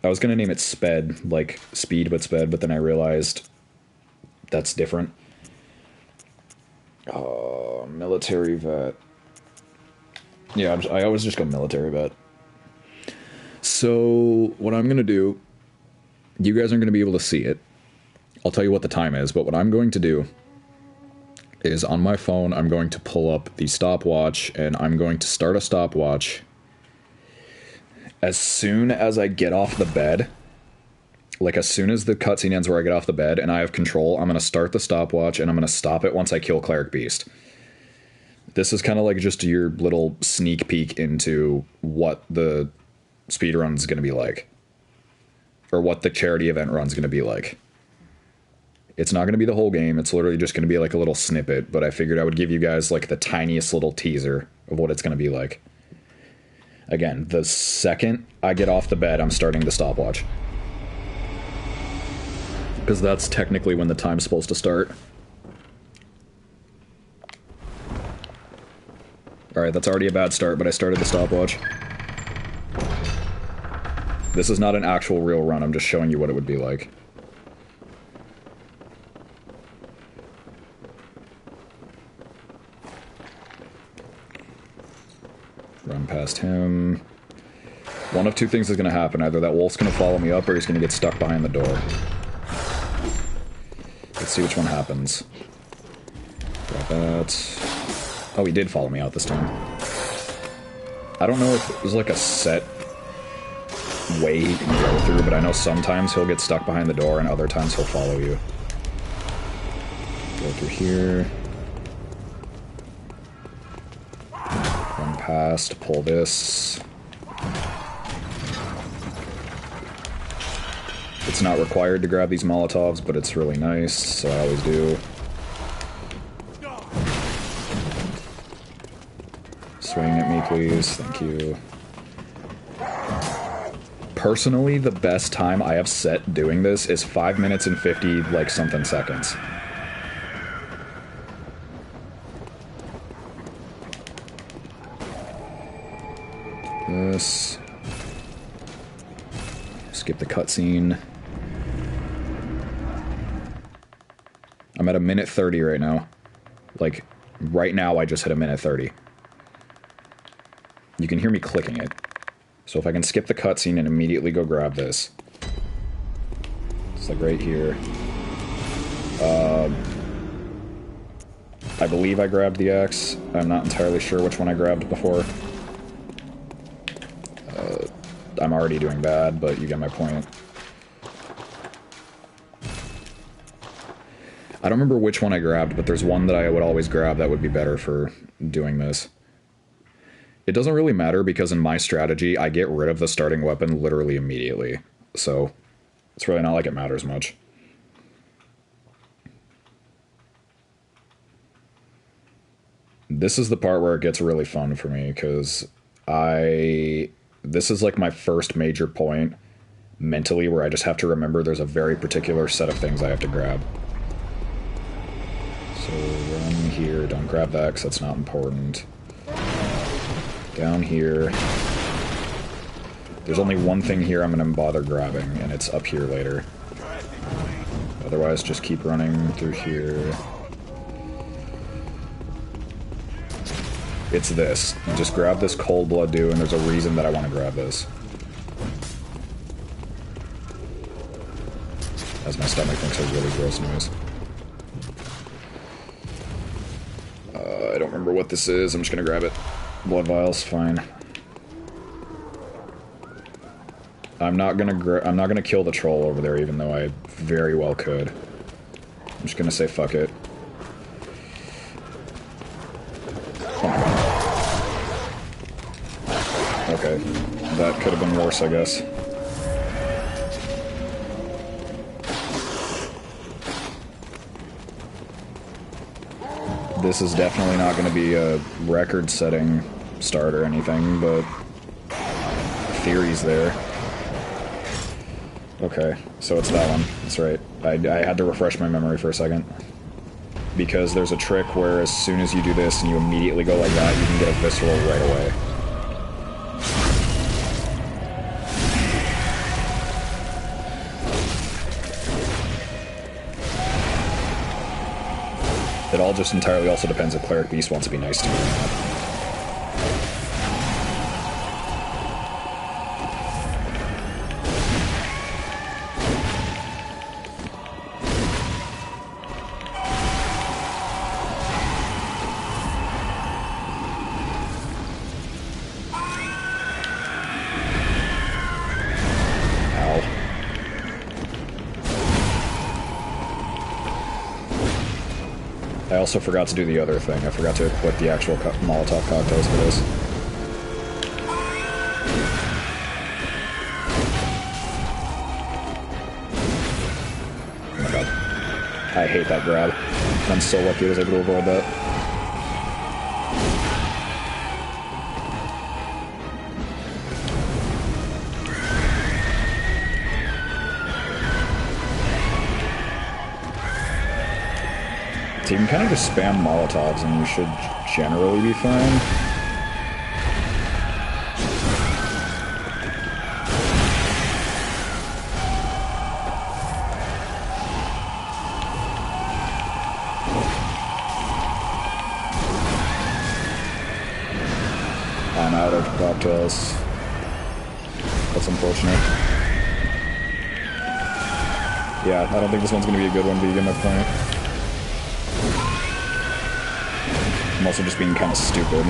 I was going to name it sped, like speed but sped, but then I realized that's different. Military vet. Yeah, I always just go military vet. So what I'm going to do, you guys aren't going to be able to see it. I'll tell you what the time is, but what I'm going to do is on my phone, I'm going to pull up the stopwatch, and I'm going to start a stopwatch as soon as I get off the bed. Like, as soon as the cutscene ends where I get off the bed and I have control, I'm going to start the stopwatch, and I'm going to stop it once I kill Cleric Beast. This is kind of like just your little sneak peek into what the speedrun's going to be like. Or what the charity event run's going to be like. It's not going to be the whole game, it's literally just going to be like a little snippet, but I figured I would give you guys like the tiniest little teaser of what it's going to be like. Again, the second I get off the bed, I'm starting the stopwatch. Because that's technically when the time's supposed to start. Alright, that's already a bad start, but I started the stopwatch. This is not an actual real run, I'm just showing you what it would be like. Run past him. One of two things is going to happen. Either that wolf's going to follow me up, or he's going to get stuck behind the door. Let's see which one happens. Grab that. Oh, he did follow me out this time. I don't know if there's like a set way he can go through, but I know sometimes he'll get stuck behind the door, and other times he'll follow you. Go through here. Past, pull this. It's not required to grab these Molotovs, but it's really nice, so I always do. Swing at me, please. Thank you. Personally, the best time I have set doing this is 5 minutes and 50 like something seconds. This. Skip the cutscene. I'm at a minute 30 right now. Like, right now I just hit a minute 30. You can hear me clicking it. So if I can skip the cutscene and immediately go grab this. It's like right here. I believe I grabbed the axe. I'm not entirely sure which one I grabbed before. I'm already doing bad, but you get my point. I don't remember which one I grabbed, but there's one that I would always grab that would be better for doing this. It doesn't really matter because in my strategy, I get rid of the starting weapon literally immediately. So, it's really not like it matters much. This is the part where it gets really fun for me, because this is like my first major point mentally where I just have to remember there's a very particular set of things I have to grab. So run here, don't grab that because that's not important. Down here. There's only one thing here I'm going to bother grabbing, and it's up here later. Otherwise, just keep running through here. It's this. Just grab this cold blood dew, and there's a reason that I want to grab this. As my stomach makes a really gross noise. I don't remember what this is. I'm just gonna grab it. Blood vials, fine. I'm not gonna kill the troll over there, even though I very well could. I'm just gonna say fuck it. Okay, that could have been worse, I guess. This is definitely not going to be a record-setting start or anything, but theory's there. Okay, so it's that one. That's right. I had to refresh my memory for a second. because there's a trick where as soon as you do this and you immediately go like that, you can get a visceral right away. It all just entirely also depends if Cleric Beast wants to be nice to me or not. I also forgot to do the other thing. I forgot to equip the actual Molotov cocktails for this. Oh my god. I hate that grab. I'm so lucky I was able to avoid that. So you can kind of just spam Molotovs and you should generally be fine. I'm out of cocktails. That's unfortunate. Yeah, I don't think this one's going to be a good one, but you get my point. I'm also just being kind of stupid.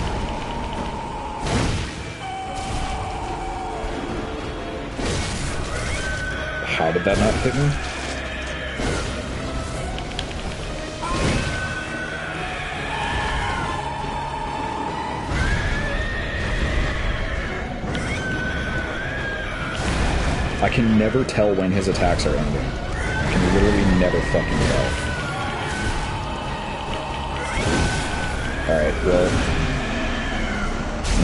How did that not hit me? I can never tell when his attacks are ending. I can literally never fucking tell. Alright, well,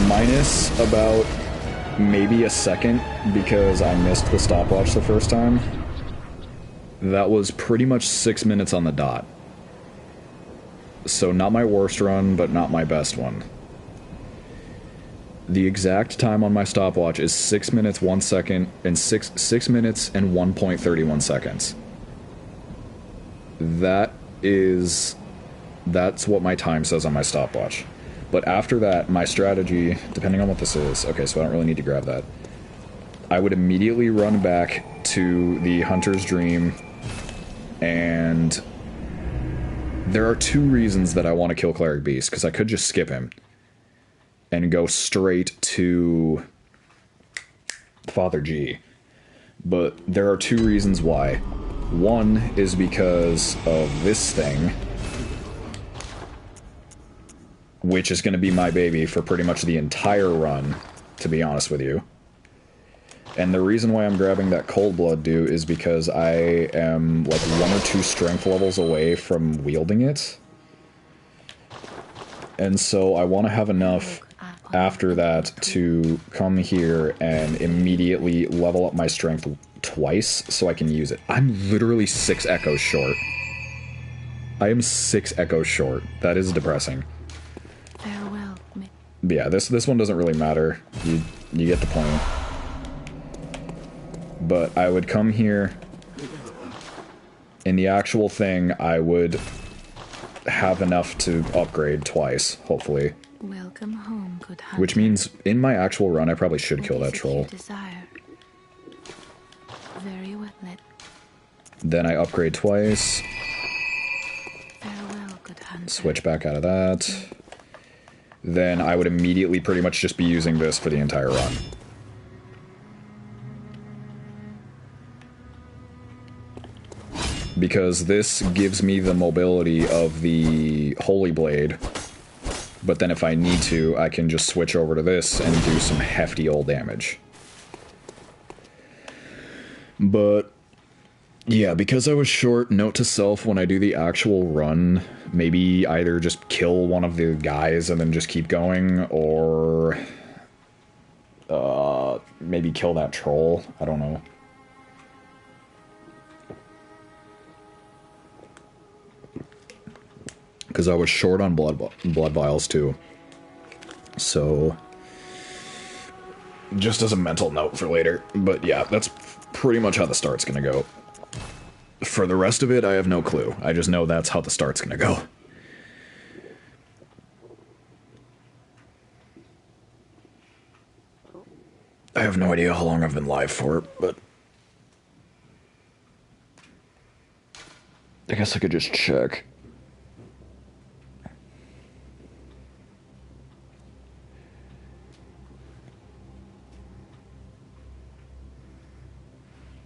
minus about maybe a second because I missed the stopwatch the first time. That was pretty much 6 minutes on the dot. So not my worst run, but not my best one. The exact time on my stopwatch is 6 minutes 1 second and 6 minutes and 1.31 seconds. That's what my time says on my stopwatch. But after that, my strategy, depending on what this is, okay, so I don't really need to grab that. I would immediately run back to the Hunter's Dream, and there are two reasons that I want to kill Cleric Beast, because I could just skip him and go straight to Father G. But there are two reasons why. One is because of this thing, which is going to be my baby for pretty much the entire run, to be honest with you. And the reason why I'm grabbing that Cold Blood Dew is because I am like 1 or 2 strength levels away from wielding it. And so I want to have enough after that to come here and immediately level up my strength twice so I can use it. I'm literally 6 echoes short. I am 6 echoes short. That is depressing. Farewell. Yeah, this one doesn't really matter. You get the point. But I would come here. In the actual thing, I would have enough to upgrade twice, hopefully. Welcome home, good hunter. Which means, in my actual run, I probably should kill What that is it troll. you desire? Very well, Then I upgrade twice. farewell, good hunter. Switch back out of that. Then I would immediately pretty much just be using this for the entire run. Because this gives me the mobility of the Holy Blade. But then if I need to, I can just switch over to this and do some hefty old damage. But yeah, because I was short, note to self, when I do the actual run, maybe either just kill one of the guys and then just keep going, or maybe kill that troll. I don't know. Because I was short on blood vials too. So, just as a mental note for later. But yeah, that's pretty much how the start's gonna go. For the rest of it, I have no clue. I just know that's how the start's gonna go. I have no idea how long I've been live for, but I guess I could just check.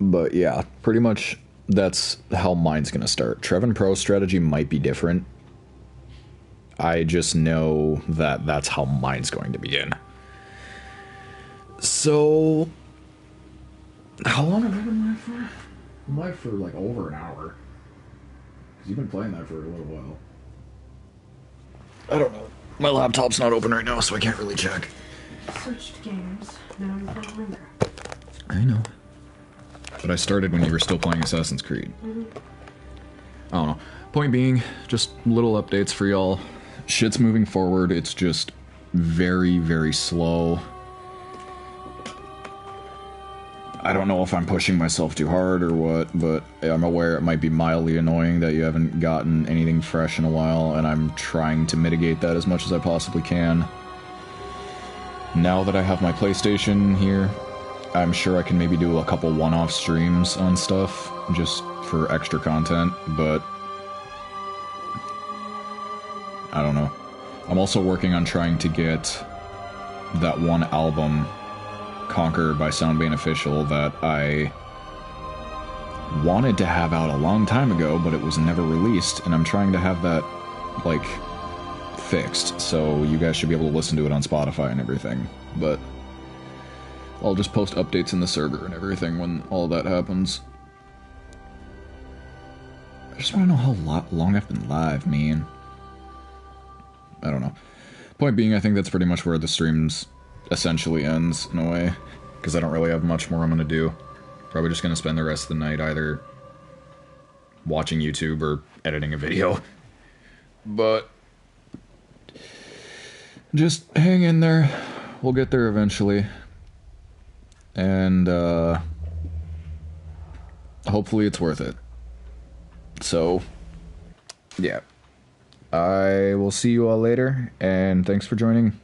But yeah, pretty much that's how mine's gonna start. Trevin Pro's strategy might be different. I just know that that's how mine's going to begin. So, how long have I been live for? I'm live for like over an hour. Because you've been playing that for a little while. I don't know. My laptop's not open right now, so I can't really check. Switched games. Now I'm playing there. I know. But I started when you were still playing Assassin's Creed. I don't know. Point being, just little updates for y'all. Shit's moving forward. It's just very, very slow. I don't know if I'm pushing myself too hard or what, but I'm aware it might be mildly annoying that you haven't gotten anything fresh in a while, and I'm trying to mitigate that as much as I possibly can. Now that I have my PlayStation here, I'm sure I can maybe do a couple one-off streams on stuff, just for extra content, but I don't know. I'm also working on trying to get that one album, Conquer by Soundbane Official, that I wanted to have out a long time ago, but it was never released, and I'm trying to have that, like, fixed, so you guys should be able to listen to it on Spotify and everything, but I'll just post updates in the server and everything when all that happens. I just want to know how long I've been live, man. I don't know. Point being, I think that's pretty much where the streams essentially ends, in a way. Because I don't really have much more I'm going to do. Probably just going to spend the rest of the night either watching YouTube or editing a video. But just hang in there. We'll get there eventually. And hopefully it's worth it. So, yeah. I will see you all later, and thanks for joining.